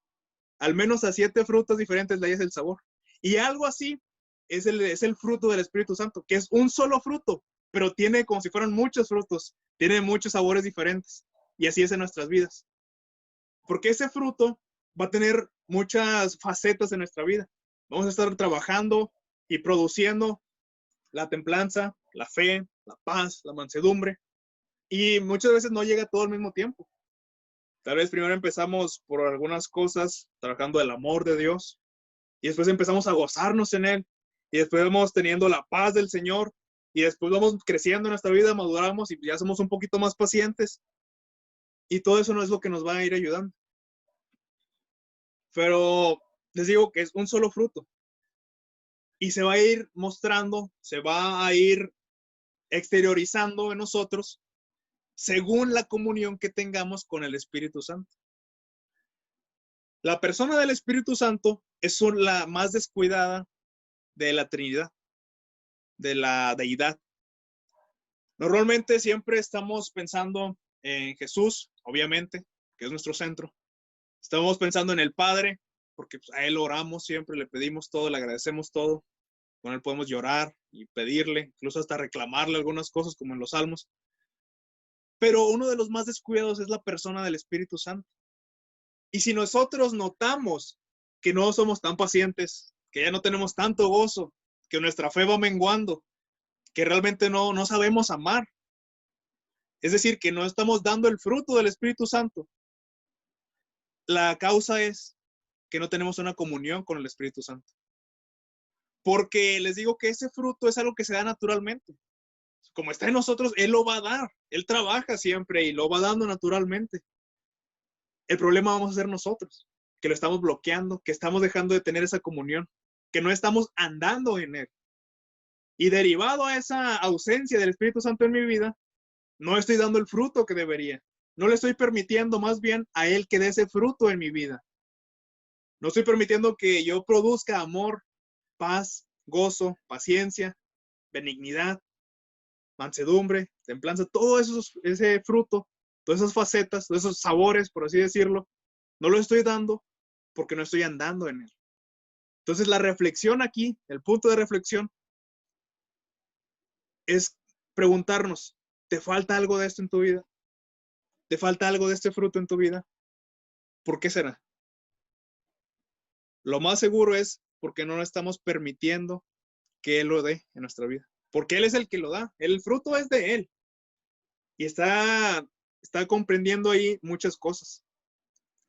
Al menos a 7 frutas diferentes le hayas el sabor. Y algo así es el fruto del Espíritu Santo, que es un solo fruto, pero tiene como si fueran muchos frutos, tiene muchos sabores diferentes. Y así es en nuestras vidas. Porque ese fruto va a tener muchas facetas en nuestra vida. Vamos a estar trabajando y produciendo la templanza, la fe, la paz, la mansedumbre. Y muchas veces no llega todo al mismo tiempo. Tal vez primero empezamos por algunas cosas, trabajando el amor de Dios. Y después empezamos a gozarnos en Él. Y después vamos teniendo la paz del Señor. Y después vamos creciendo en nuestra vida, maduramos y ya somos un poquito más pacientes. Y todo eso no es lo que nos va a ir ayudando. Pero les digo que es un solo fruto. Y se va a ir mostrando, se va a ir exteriorizando en nosotros según la comunión que tengamos con el Espíritu Santo. La persona del Espíritu Santo es la más descuidada de la Trinidad, de la deidad. Normalmente siempre estamos pensando en Jesús, obviamente, que es nuestro centro. Estamos pensando en el Padre, porque pues, a Él oramos siempre, le pedimos todo, le agradecemos todo. Con Él podemos llorar y pedirle, incluso hasta reclamarle algunas cosas, como en los Salmos. Pero uno de los más descuidados es la persona del Espíritu Santo. Y si nosotros notamos que no somos tan pacientes, que ya no tenemos tanto gozo, que nuestra fe va menguando, que realmente no sabemos amar, es decir, que no estamos dando el fruto del Espíritu Santo, la causa es que no tenemos una comunión con el Espíritu Santo. Porque les digo que ese fruto es algo que se da naturalmente. Como está en nosotros, Él lo va a dar. Él trabaja siempre y lo va dando naturalmente. El problema vamos a ser nosotros, que lo estamos bloqueando, que estamos dejando de tener esa comunión, que no estamos andando en Él. Y derivado a esa ausencia del Espíritu Santo en mi vida, no estoy dando el fruto que debería. No le estoy permitiendo más bien a Él que dé ese fruto en mi vida. No estoy permitiendo que yo produzca amor, paz, gozo, paciencia, benignidad, mansedumbre, templanza, todo eso, ese fruto, todas esas facetas, todos esos sabores, por así decirlo, no lo estoy dando porque no estoy andando en Él. Entonces la reflexión aquí, el punto de reflexión, es preguntarnos, ¿te falta algo de esto en tu vida? ¿Te falta algo de este fruto en tu vida? ¿Por qué será? Lo más seguro es porque no lo estamos permitiendo que Él lo dé en nuestra vida. Porque Él es el que lo da. El fruto es de Él. Y está comprendiendo ahí muchas cosas.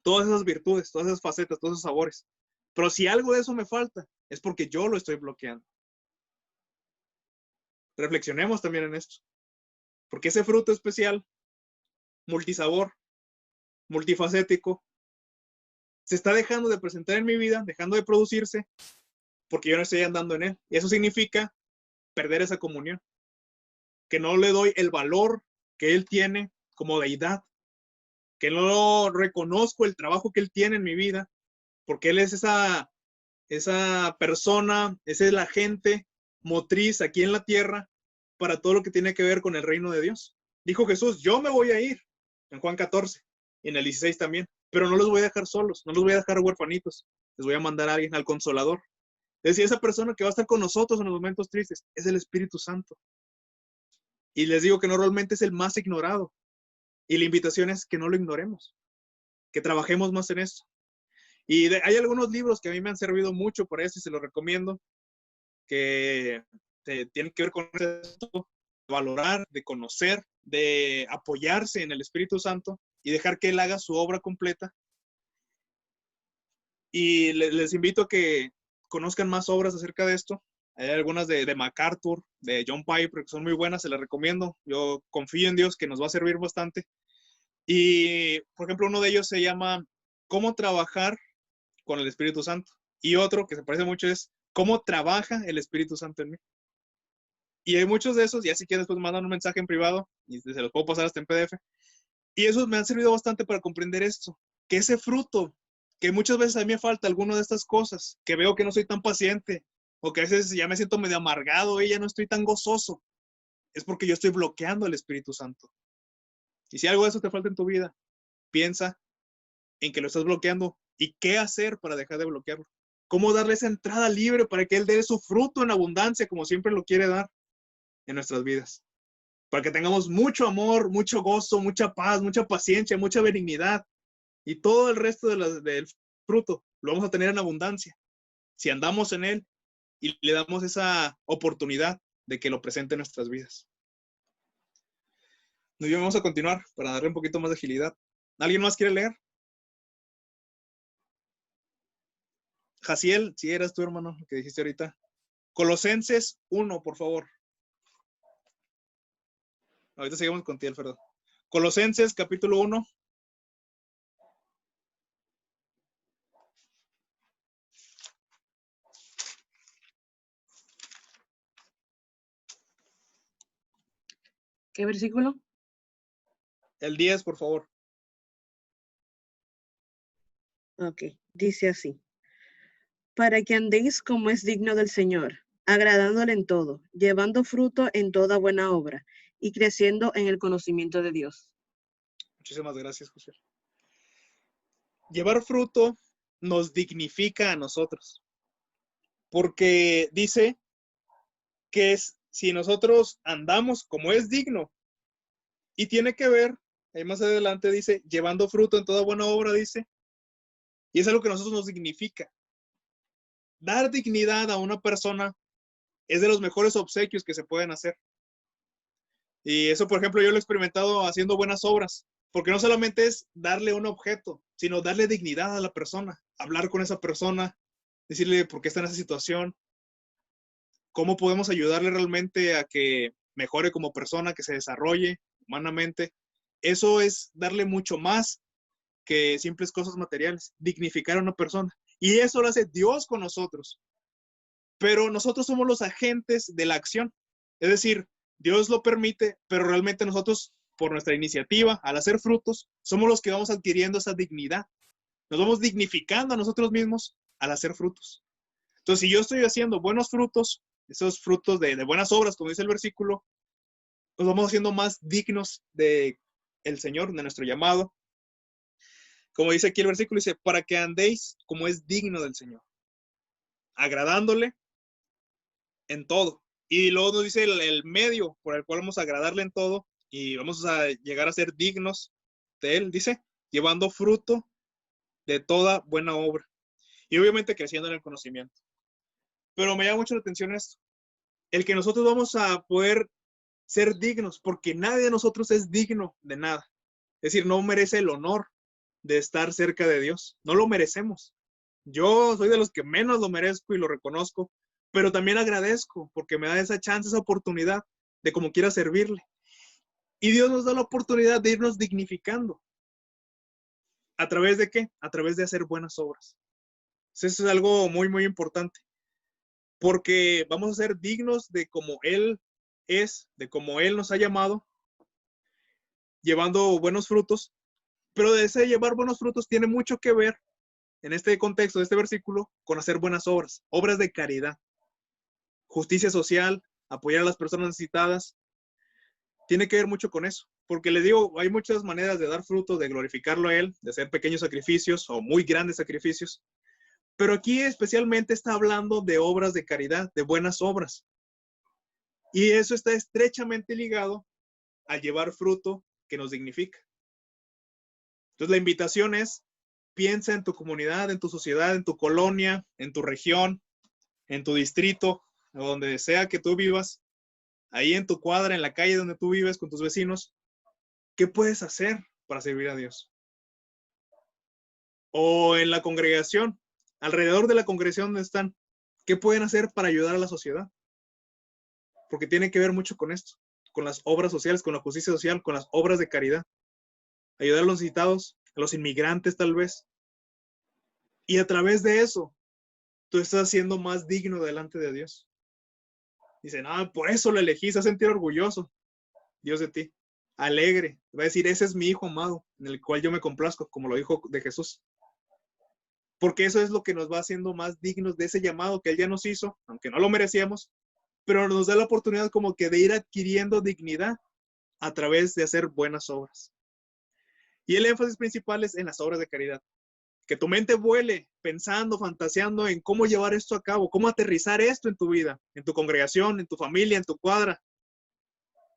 Todas esas virtudes, todas esas facetas, todos esos sabores. Pero si algo de eso me falta, es porque yo lo estoy bloqueando. Reflexionemos también en esto. Porque ese fruto especial, multisabor, multifacético, se está dejando de presentar en mi vida, dejando de producirse, porque yo no estoy andando en Él. Y eso significa perder esa comunión. Que no le doy el valor que Él tiene como deidad. Que no reconozco el trabajo que Él tiene en mi vida, porque Él es esa persona, esa es la gente motriz aquí en la tierra para todo lo que tiene que ver con el reino de Dios. Dijo Jesús, yo me voy a ir, en Juan 14, y en el 16 también, pero no los voy a dejar solos, no los voy a dejar huérfanitos, les voy a mandar a alguien, al Consolador. Es decir, esa persona que va a estar con nosotros en los momentos tristes es el Espíritu Santo. Y les digo que normalmente es el más ignorado, Y la invitación es que no lo ignoremos, que trabajemos más en esto. Y hay algunos libros que a mí me han servido mucho por eso y se los recomiendo, que tienen que ver con esto, de valorar, de conocer, de apoyarse en el Espíritu Santo y dejar que Él haga su obra completa. Y les invito a que conozcan más obras acerca de esto. Hay algunas de MacArthur, de John Piper, que son muy buenas, se las recomiendo. Yo confío en Dios que nos va a servir bastante. Y, por ejemplo, uno de ellos se llama ¿Cómo trabajar con el Espíritu Santo? Y otro que se parece mucho es ¿Cómo trabaja el Espíritu Santo en mí? Y hay muchos de esos, ya si quieren después me mandan un mensaje en privado y se los puedo pasar hasta en PDF. Y esos me han servido bastante para comprender esto, que ese fruto, que muchas veces a mí me falta alguna de estas cosas, que veo que no soy tan paciente, o que a veces ya me siento medio amargado y ya no estoy tan gozoso, es porque yo estoy bloqueando al Espíritu Santo. Y si algo de eso te falta en tu vida, piensa en que lo estás bloqueando y qué hacer para dejar de bloquearlo. Cómo darle esa entrada libre para que Él dé su fruto en abundancia, como siempre lo quiere dar en nuestras vidas. Para que tengamos mucho amor, mucho gozo, mucha paz, mucha paciencia, mucha benignidad. Y todo el resto del fruto lo vamos a tener en abundancia. Si andamos en Él y le damos esa oportunidad de que lo presente en nuestras vidas. Nos vamos a continuar para darle un poquito más de agilidad. ¿Alguien más quiere leer? Jaciel, si eras tú, hermano, lo que dijiste ahorita. Colosenses 1, por favor. Ahorita seguimos con ti, Alfredo. Colosenses, capítulo 1. ¿Qué versículo? El 10, por favor. Ok, dice así. Para que andéis como es digno del Señor, agradándole en todo, llevando fruto en toda buena obra y creciendo en el conocimiento de Dios. Muchísimas gracias, José. Llevar fruto nos dignifica a nosotros, porque dice que si nosotros andamos como es digno, y tiene que ver, ahí más adelante dice, llevando fruto en toda buena obra, dice, y es algo que a nosotros nos dignifica. Dar dignidad a una persona es de los mejores obsequios que se pueden hacer. Y eso, por ejemplo, yo lo he experimentado haciendo buenas obras, porque no solamente es darle un objeto, sino darle dignidad a la persona, hablar con esa persona, decirle por qué está en esa situación, cómo podemos ayudarle realmente a que mejore como persona, que se desarrolle humanamente. Eso es darle mucho más que simples cosas materiales, dignificar a una persona. Y eso lo hace Dios con nosotros. Pero nosotros somos los agentes de la acción. Es decir, Dios lo permite, pero realmente nosotros, por nuestra iniciativa, al hacer frutos, somos los que vamos adquiriendo esa dignidad. Nos vamos dignificando a nosotros mismos al hacer frutos. Entonces, si yo estoy haciendo buenos frutos, esos frutos de buenas obras, como dice el versículo, nos vamos haciendo más dignos de el Señor, de nuestro llamado. Como dice aquí el versículo, dice, para que andéis como es digno del Señor, agradándole en todo. Y luego nos dice el medio por el cual vamos a agradarle en todo y vamos a llegar a ser dignos de Él, dice, llevando fruto de toda buena obra. Y obviamente creciendo en el conocimiento. Pero me llama mucho la atención esto, el que nosotros vamos a poder ser dignos, porque nadie de nosotros es digno de nada. Es decir, no merece el honor de estar cerca de Dios. No lo merecemos. Yo soy de los que menos lo merezco y lo reconozco, pero también agradezco porque me da esa chance, esa oportunidad de como quiera servirle. Y Dios nos da la oportunidad de irnos dignificando. ¿A través de qué? A través de hacer buenas obras. Eso es algo muy, muy importante. Porque vamos a ser dignos de como Él es, de como Él nos ha llamado, llevando buenos frutos. Pero de ese llevar buenos frutos tiene mucho que ver, en este contexto de este versículo, con hacer buenas obras, obras de caridad, justicia social, apoyar a las personas necesitadas. Tiene que ver mucho con eso, porque les digo, hay muchas maneras de dar frutos, de glorificarlo a Él, de hacer pequeños sacrificios o muy grandes sacrificios. Pero aquí especialmente está hablando de obras de caridad, de buenas obras. Y eso está estrechamente ligado a llevar fruto que nos dignifica. Entonces la invitación es, piensa en tu comunidad, en tu sociedad, en tu colonia, en tu región, en tu distrito, donde sea que tú vivas, ahí en tu cuadra, en la calle donde tú vives con tus vecinos, ¿qué puedes hacer para servir a Dios? O en la congregación, alrededor de la congregación donde están, ¿qué pueden hacer para ayudar a la sociedad? Porque tiene que ver mucho con esto, con las obras sociales, con la justicia social, con las obras de caridad. Ayudar a los necesitados, a los inmigrantes tal vez. Y a través de eso, tú estás siendo más digno delante de Dios. Dicen, por eso lo elegí, se va a sentir orgulloso Dios de ti, alegre. Va a decir, ese es mi hijo amado, en el cual yo me complazco, como lo dijo de Jesús. Porque eso es lo que nos va haciendo más dignos de ese llamado que Él ya nos hizo, aunque no lo merecíamos, pero nos da la oportunidad como que de ir adquiriendo dignidad a través de hacer buenas obras. Y el énfasis principal es en las obras de caridad. Que tu mente vuele pensando, fantaseando en cómo llevar esto a cabo, cómo aterrizar esto en tu vida, en tu congregación, en tu familia, en tu cuadra.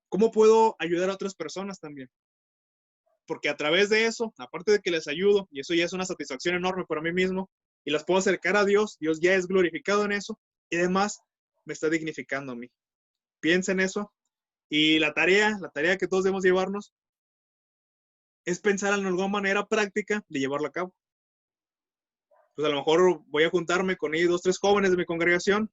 ¿Cómo puedo ayudar a otras personas también? Porque a través de eso, aparte de que les ayudo, y eso ya es una satisfacción enorme para mí mismo, y las puedo acercar a Dios, Dios ya es glorificado en eso, y además me está dignificando a mí. Piensa en eso, y la tarea que todos debemos llevarnos, es pensar en alguna manera práctica de llevarlo a cabo. Pues a lo mejor voy a juntarme con ellos 2, 3 jóvenes de mi congregación,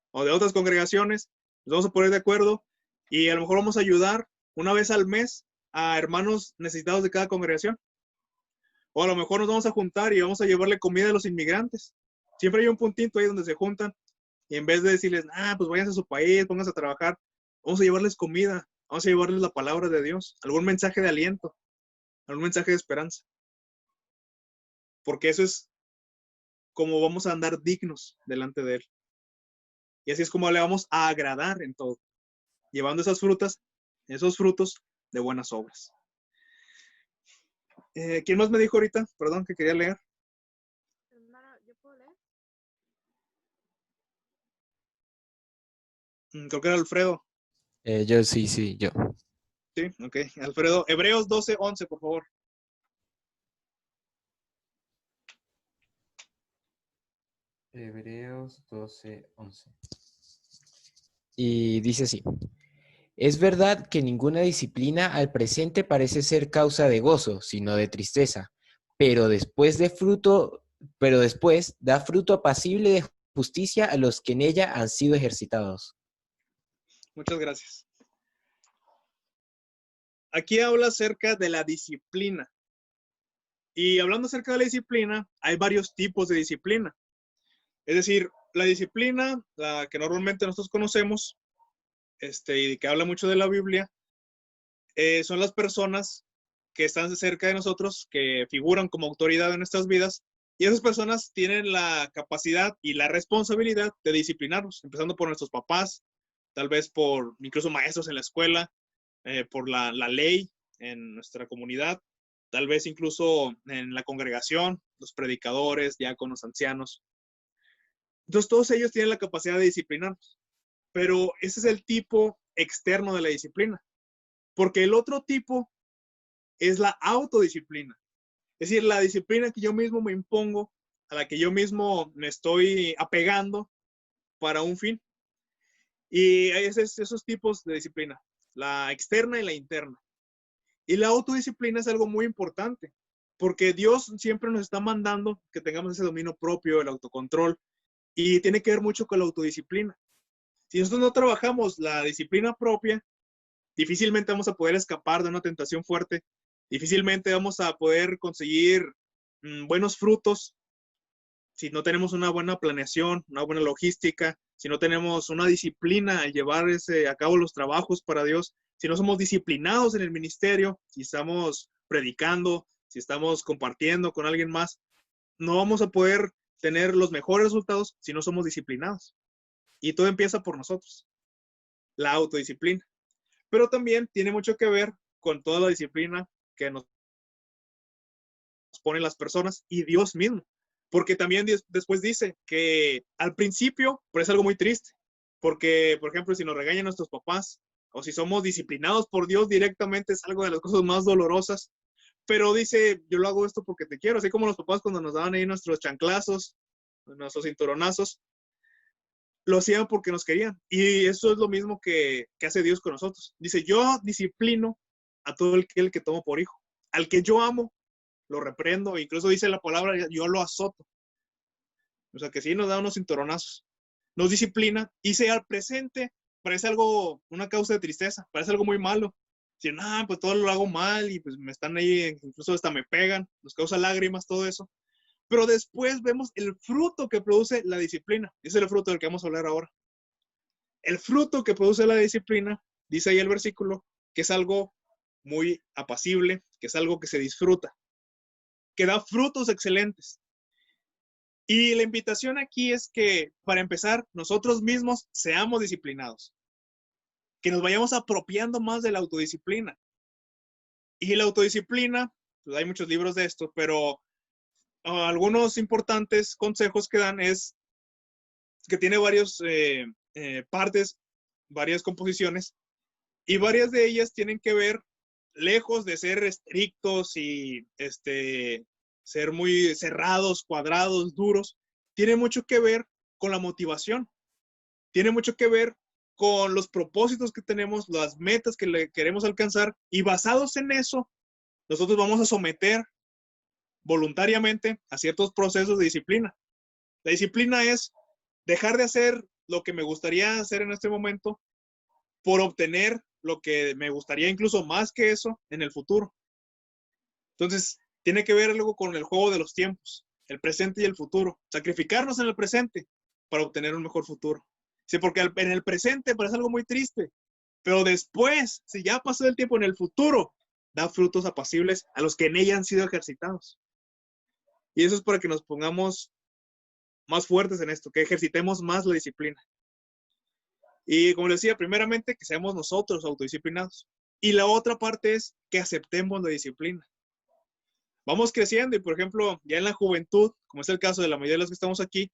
o de otras congregaciones, nos vamos a poner de acuerdo, y a lo mejor vamos a ayudar una vez al mes a hermanos necesitados de cada congregación. O a lo mejor nos vamos a juntar y vamos a llevarle comida a los inmigrantes. Siempre hay un puntito ahí donde se juntan y en vez de decirles, pues váyanse a su país, pónganse a trabajar, vamos a llevarles comida, vamos a llevarles la palabra de Dios, algún mensaje de aliento, algún mensaje de esperanza. Porque eso es como vamos a andar dignos delante de Él. Y así es como le vamos a agradar en todo, llevando esos frutos de buenas obras. ¿Quién más me dijo ahorita? Perdón, que quería leer. Hermano, ¿yo puedo leer? Creo que era Alfredo. Yo, sí, yo. Sí, ok. Alfredo, Hebreos 12:11, por favor. Hebreos 12:11. Y dice así. Es verdad que ninguna disciplina al presente parece ser causa de gozo, sino de tristeza, pero después da fruto apacible de justicia a los que en ella han sido ejercitados. Muchas gracias. Aquí habla acerca de la disciplina. Y hablando acerca de la disciplina, hay varios tipos de disciplina. Es decir, la disciplina, la que normalmente nosotros conocemos, y que habla mucho de la Biblia, son las personas que están cerca de nosotros, que figuran como autoridad en nuestras vidas, y esas personas tienen la capacidad y la responsabilidad de disciplinarnos, empezando por nuestros papás, tal vez por incluso maestros en la escuela, por la ley en nuestra comunidad, tal vez incluso en la congregación, los predicadores, diáconos, ancianos. Entonces todos ellos tienen la capacidad de disciplinarnos. Pero ese es el tipo externo de la disciplina. Porque el otro tipo es la autodisciplina. Es decir, la disciplina que yo mismo me impongo, a la que yo mismo me estoy apegando para un fin. Y hay esos tipos de disciplina, la externa y la interna. Y la autodisciplina es algo muy importante, porque Dios siempre nos está mandando que tengamos ese dominio propio, el autocontrol, y tiene que ver mucho con la autodisciplina. Si nosotros no trabajamos la disciplina propia, difícilmente vamos a poder escapar de una tentación fuerte, difícilmente vamos a poder conseguir buenos frutos si no tenemos una buena planeación, una buena logística, si no tenemos una disciplina al llevar a cabo los trabajos para Dios, si no somos disciplinados en el ministerio, si estamos predicando, si estamos compartiendo con alguien más, no vamos a poder tener los mejores resultados si no somos disciplinados. Y todo empieza por nosotros, la autodisciplina. Pero también tiene mucho que ver con toda la disciplina que nos ponen las personas y Dios mismo. Porque también después dice que al principio, pero es algo muy triste. Porque, por ejemplo, si nos regañan nuestros papás o si somos disciplinados por Dios directamente, es algo de las cosas más dolorosas. pero dice, yo lo hago esto porque te quiero, así como los papás cuando nos daban ahí nuestros chanclazos, nuestros cinturonazos, lo hacían porque nos querían. Y eso es lo mismo que hace Dios con nosotros. Dice, yo disciplino a todo el que tomo por hijo. Al que yo amo, lo reprendo. Incluso dice la palabra, yo lo azoto. O sea, que sí nos da unos cinturonazos. Nos disciplina. Y si al presente parece algo, una causa de tristeza, parece algo muy malo. Si, pues todo lo hago mal y pues me están ahí, incluso hasta me pegan, nos causa lágrimas, todo eso. Pero después vemos el fruto que produce la disciplina. Ese es el fruto del que vamos a hablar ahora. El fruto que produce la disciplina, dice ahí el versículo, que es algo muy apacible, que es algo que se disfruta, que da frutos excelentes. Y la invitación aquí es que, para empezar, nosotros mismos seamos disciplinados, que nos vayamos apropiando más de la autodisciplina. Y la autodisciplina, pues hay muchos libros de esto, pero algunos importantes consejos que dan es que tiene varias partes, varias composiciones, y varias de ellas tienen que ver, lejos de ser estrictos y ser muy cerrados, cuadrados, duros, tiene mucho que ver con la motivación, tiene mucho que ver con los propósitos que tenemos, las metas que le queremos alcanzar, y basados en eso, nosotros vamos a someter voluntariamente a ciertos procesos de disciplina. La disciplina es dejar de hacer lo que me gustaría hacer en este momento por obtener lo que me gustaría incluso más que eso en el futuro. Entonces, tiene que ver algo con el juego de los tiempos, el presente y el futuro. Sacrificarnos en el presente para obtener un mejor futuro. Sí, porque en el presente parece algo muy triste, pero después, si ya pasó el tiempo, en el futuro, da frutos apacibles a los que en ella han sido ejercitados. Y eso es para que nos pongamos más fuertes en esto, que ejercitemos más la disciplina. Y como les decía, primeramente que seamos nosotros autodisciplinados. Y la otra parte es que aceptemos la disciplina. Vamos creciendo y, por ejemplo, ya en la juventud, como es el caso de la mayoría de los que estamos aquí,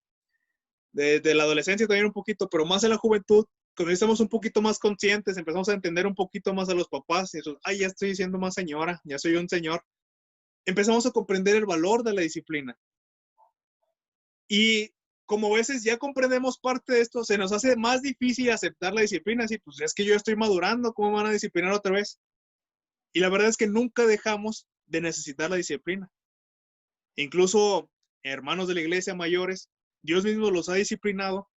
de la adolescencia también un poquito, pero más en la juventud, cuando estamos un poquito más conscientes, empezamos a entender un poquito más a los papás, y eso, ya estoy siendo más señora, ya soy un señor. Empezamos a comprender el valor de la disciplina. Y como a veces ya comprendemos parte de esto, se nos hace más difícil aceptar la disciplina. Así, pues es que yo estoy madurando, ¿cómo van a disciplinar otra vez? Y la verdad es que nunca dejamos de necesitar la disciplina. Incluso hermanos de la iglesia mayores, Dios mismo los ha disciplinado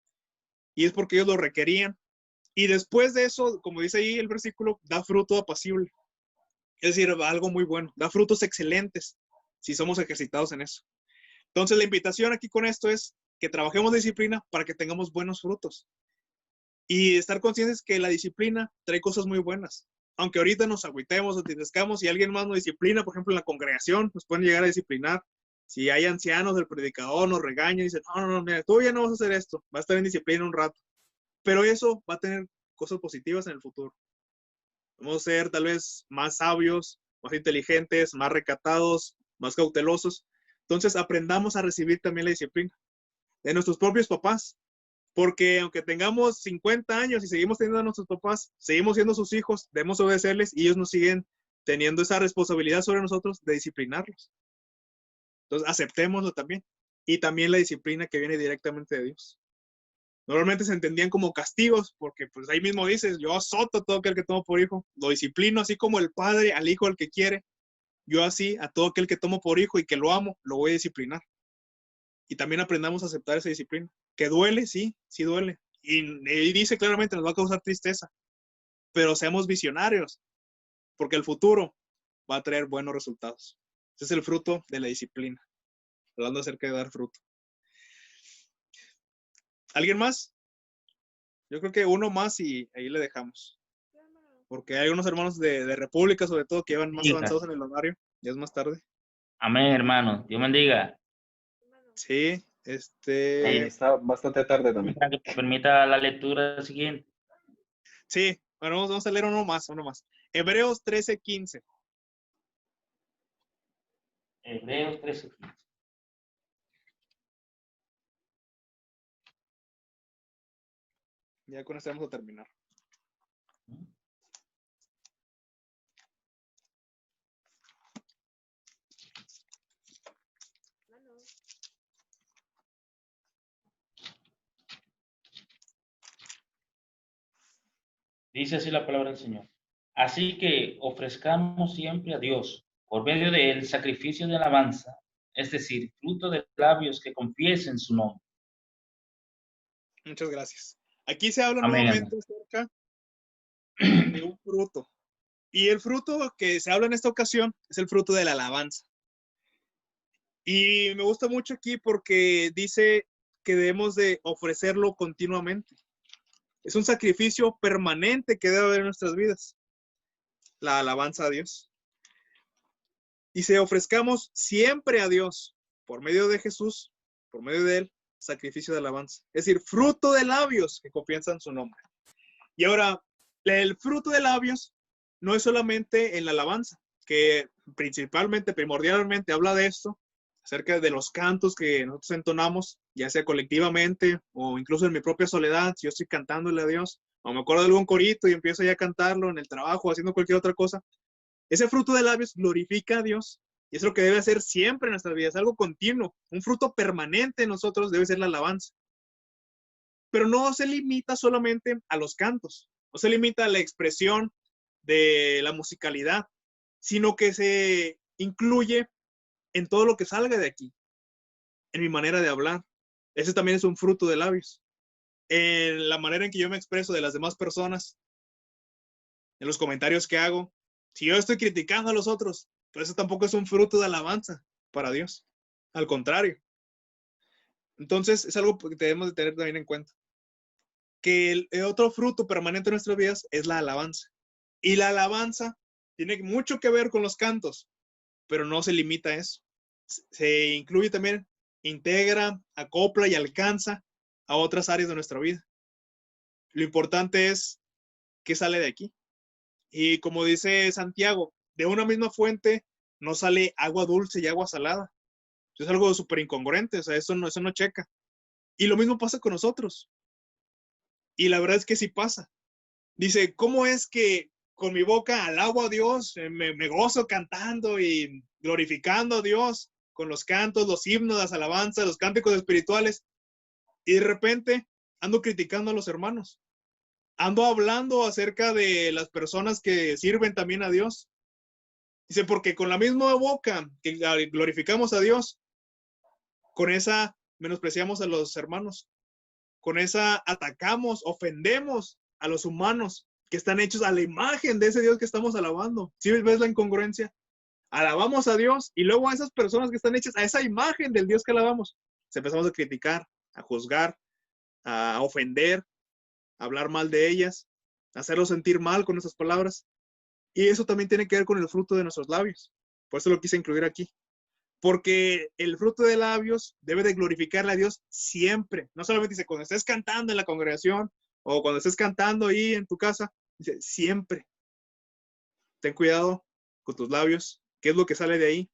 y es porque ellos lo requerían. Y después de eso, como dice ahí el versículo, da fruto apacible. Es decir, algo muy bueno, da frutos excelentes si somos ejercitados en eso. Entonces la invitación aquí con esto es que trabajemos la disciplina para que tengamos buenos frutos. Y estar conscientes que la disciplina trae cosas muy buenas. Aunque ahorita nos agüitemos, nos entristezcamos, y alguien más nos disciplina, por ejemplo en la congregación, nos pueden llegar a disciplinar. Si hay ancianos, el predicador nos regaña y dice, no, mira, tú ya no vas a hacer esto, vas a estar en disciplina un rato. Pero eso va a tener cosas positivas en el futuro. Vamos a ser tal vez más sabios, más inteligentes, más recatados, más cautelosos. Entonces aprendamos a recibir también la disciplina de nuestros propios papás, porque aunque tengamos 50 años y seguimos teniendo a nuestros papás, seguimos siendo sus hijos, debemos obedecerles y ellos nos siguen teniendo esa responsabilidad sobre nosotros de disciplinarlos. Entonces aceptémoslo también. Y también la disciplina que viene directamente de Dios. Normalmente se entendían como castigos, porque pues ahí mismo dices, yo azoto a todo aquel que tomo por hijo, lo disciplino así como el padre al hijo al que quiere. Yo así, a todo aquel que tomo por hijo y que lo amo, lo voy a disciplinar. Y también aprendamos a aceptar esa disciplina. Que duele, sí duele. Y dice claramente, nos va a causar tristeza. Pero seamos visionarios, porque el futuro va a traer buenos resultados. Ese es el fruto de la disciplina. Hablando acerca de dar fruto. ¿Alguien más? Yo creo que uno más y ahí le dejamos. Porque hay unos hermanos de República, sobre todo, que llevan más avanzados en el horario. Ya es más tarde. Amén, hermano. Dios bendiga. Sí, está bastante tarde también. Para que te permita la lectura siguiente. Sí, bueno, vamos a leer uno más. Hebreos 13:15. Hebreos 13:15. Ya con esto vamos a terminar. Dice así la palabra del Señor. Así que ofrezcamos siempre a Dios, por medio de él, sacrificio de alabanza, es decir, fruto de labios que confiesen su nombre. Muchas gracias. Aquí se habla Amén, nuevamente acerca de un fruto. Y el fruto que se habla en esta ocasión es el fruto de la alabanza. Y me gusta mucho aquí porque dice que debemos de ofrecerlo continuamente. Es un sacrificio permanente que debe haber en nuestras vidas. La alabanza a Dios. Dice, ofrezcamos siempre a Dios, por medio de Jesús, por medio de Él, sacrificio de alabanza. Es decir, fruto de labios que confiesan su nombre. Y ahora, el fruto de labios no es solamente en la alabanza, que principalmente, primordialmente habla de esto, acerca de los cantos que nosotros entonamos, ya sea colectivamente o incluso en mi propia soledad, si yo estoy cantándole a Dios, o me acuerdo de algún corito y empiezo ya a cantarlo en el trabajo, haciendo cualquier otra cosa. Ese fruto de labios glorifica a Dios y es lo que debe hacer siempre en nuestras vidas, algo continuo, un fruto permanente en nosotros debe ser la alabanza. Pero no se limita solamente a los cantos, no se limita a la expresión de la musicalidad, sino que se incluye en todo lo que salga de aquí, en mi manera de hablar. Ese también es un fruto de labios. En la manera en que yo me expreso de las demás personas, en los comentarios que hago. Si yo estoy criticando a los otros, pues eso tampoco es un fruto de alabanza para Dios. Al contrario. Entonces, es algo que debemos de tener también en cuenta. Que el otro fruto permanente en nuestras vidas es la alabanza. Y la alabanza tiene mucho que ver con los cantos, pero no se limita a eso. Se incluye también, integra, acopla y alcanza a otras áreas de nuestra vida. Lo importante es qué sale de aquí. Y como dice Santiago, de una misma fuente no sale agua dulce y agua salada. Es algo súper incongruente, o sea, eso no checa. Y lo mismo pasa con nosotros. Y la verdad es que sí pasa. Dice, ¿cómo es que con mi boca alabo a Dios, me gozo cantando y glorificando a Dios con los cantos, los himnos, las alabanzas, los cánticos espirituales? Y de repente ando criticando a los hermanos. Ando hablando acerca de las personas que sirven también a Dios. Dice, porque con la misma boca que glorificamos a Dios, con esa menospreciamos a los hermanos. Con esa atacamos, ofendemos a los humanos que están hechos a la imagen de ese Dios que estamos alabando. ¿Sí ves la incongruencia? Alabamos a Dios y luego a esas personas que están hechas a esa imagen del Dios que alabamos, empezamos a criticar, a juzgar, a ofender, a hablar mal de ellas, a hacerlos sentir mal con nuestras palabras. Y eso también tiene que ver con el fruto de nuestros labios. Por eso lo quise incluir aquí. Porque el fruto de labios debe de glorificarle a Dios siempre. No solamente dice cuando estés cantando en la congregación o cuando estés cantando ahí en tu casa. Dice siempre. Ten cuidado con tus labios. ¿Qué es lo que sale de ahí?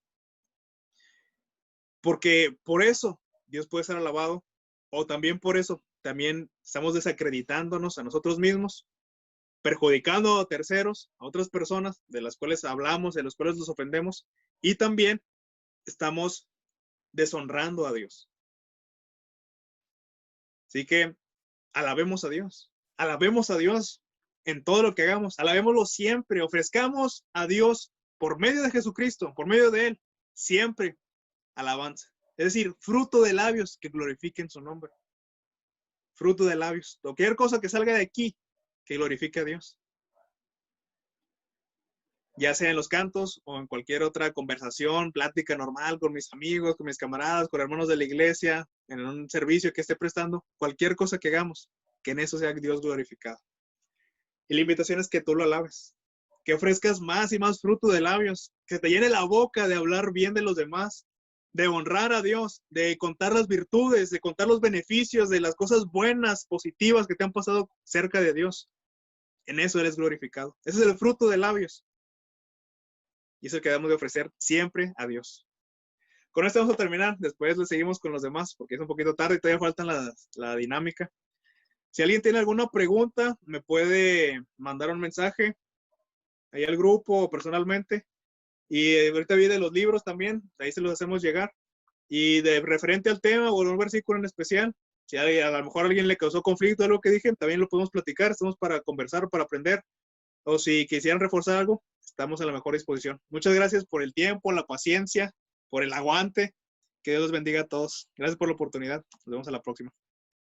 Porque por eso Dios puede ser alabado. O también por eso también estamos desacreditándonos a nosotros mismos, perjudicando a terceros, a otras personas de las cuales hablamos, de las cuales nos ofendemos. Y también estamos deshonrando a Dios. Así que alabemos a Dios en todo lo que hagamos, alabémoslo siempre, ofrezcamos a Dios por medio de Jesucristo, por medio de Él, siempre alabanza. Es decir, fruto de labios que glorifiquen su nombre. Fruto de labios. Cualquier cosa que salga de aquí, que glorifique a Dios. Ya sea en los cantos o en cualquier otra conversación, plática normal con mis amigos, con mis camaradas, con hermanos de la iglesia, en un servicio que esté prestando, cualquier cosa que hagamos, que en eso sea Dios glorificado. Y la invitación es que tú lo alabes, que ofrezcas más y más fruto de labios, que te llene la boca de hablar bien de los demás, de honrar a Dios, de contar las virtudes, de contar los beneficios, de las cosas buenas, positivas que te han pasado cerca de Dios. En eso eres glorificado. Ese es el fruto de labios. Y eso que debemos de ofrecer siempre a Dios. Con esto vamos a terminar. Después le seguimos con los demás porque es un poquito tarde y todavía falta la dinámica. Si alguien tiene alguna pregunta, me puede mandar un mensaje ahí al grupo o personalmente. Y ahorita viene los libros también, ahí se los hacemos llegar. Y de referente al tema o un versículo en especial, Si a lo mejor a alguien le causó conflicto algo que dije, también lo podemos platicar, estamos para conversar, para aprender. O si quisieran reforzar algo, estamos a la mejor disposición. Muchas gracias por el tiempo, la paciencia, por el aguante. Que Dios los bendiga a todos. Gracias por la oportunidad. Nos vemos a la próxima.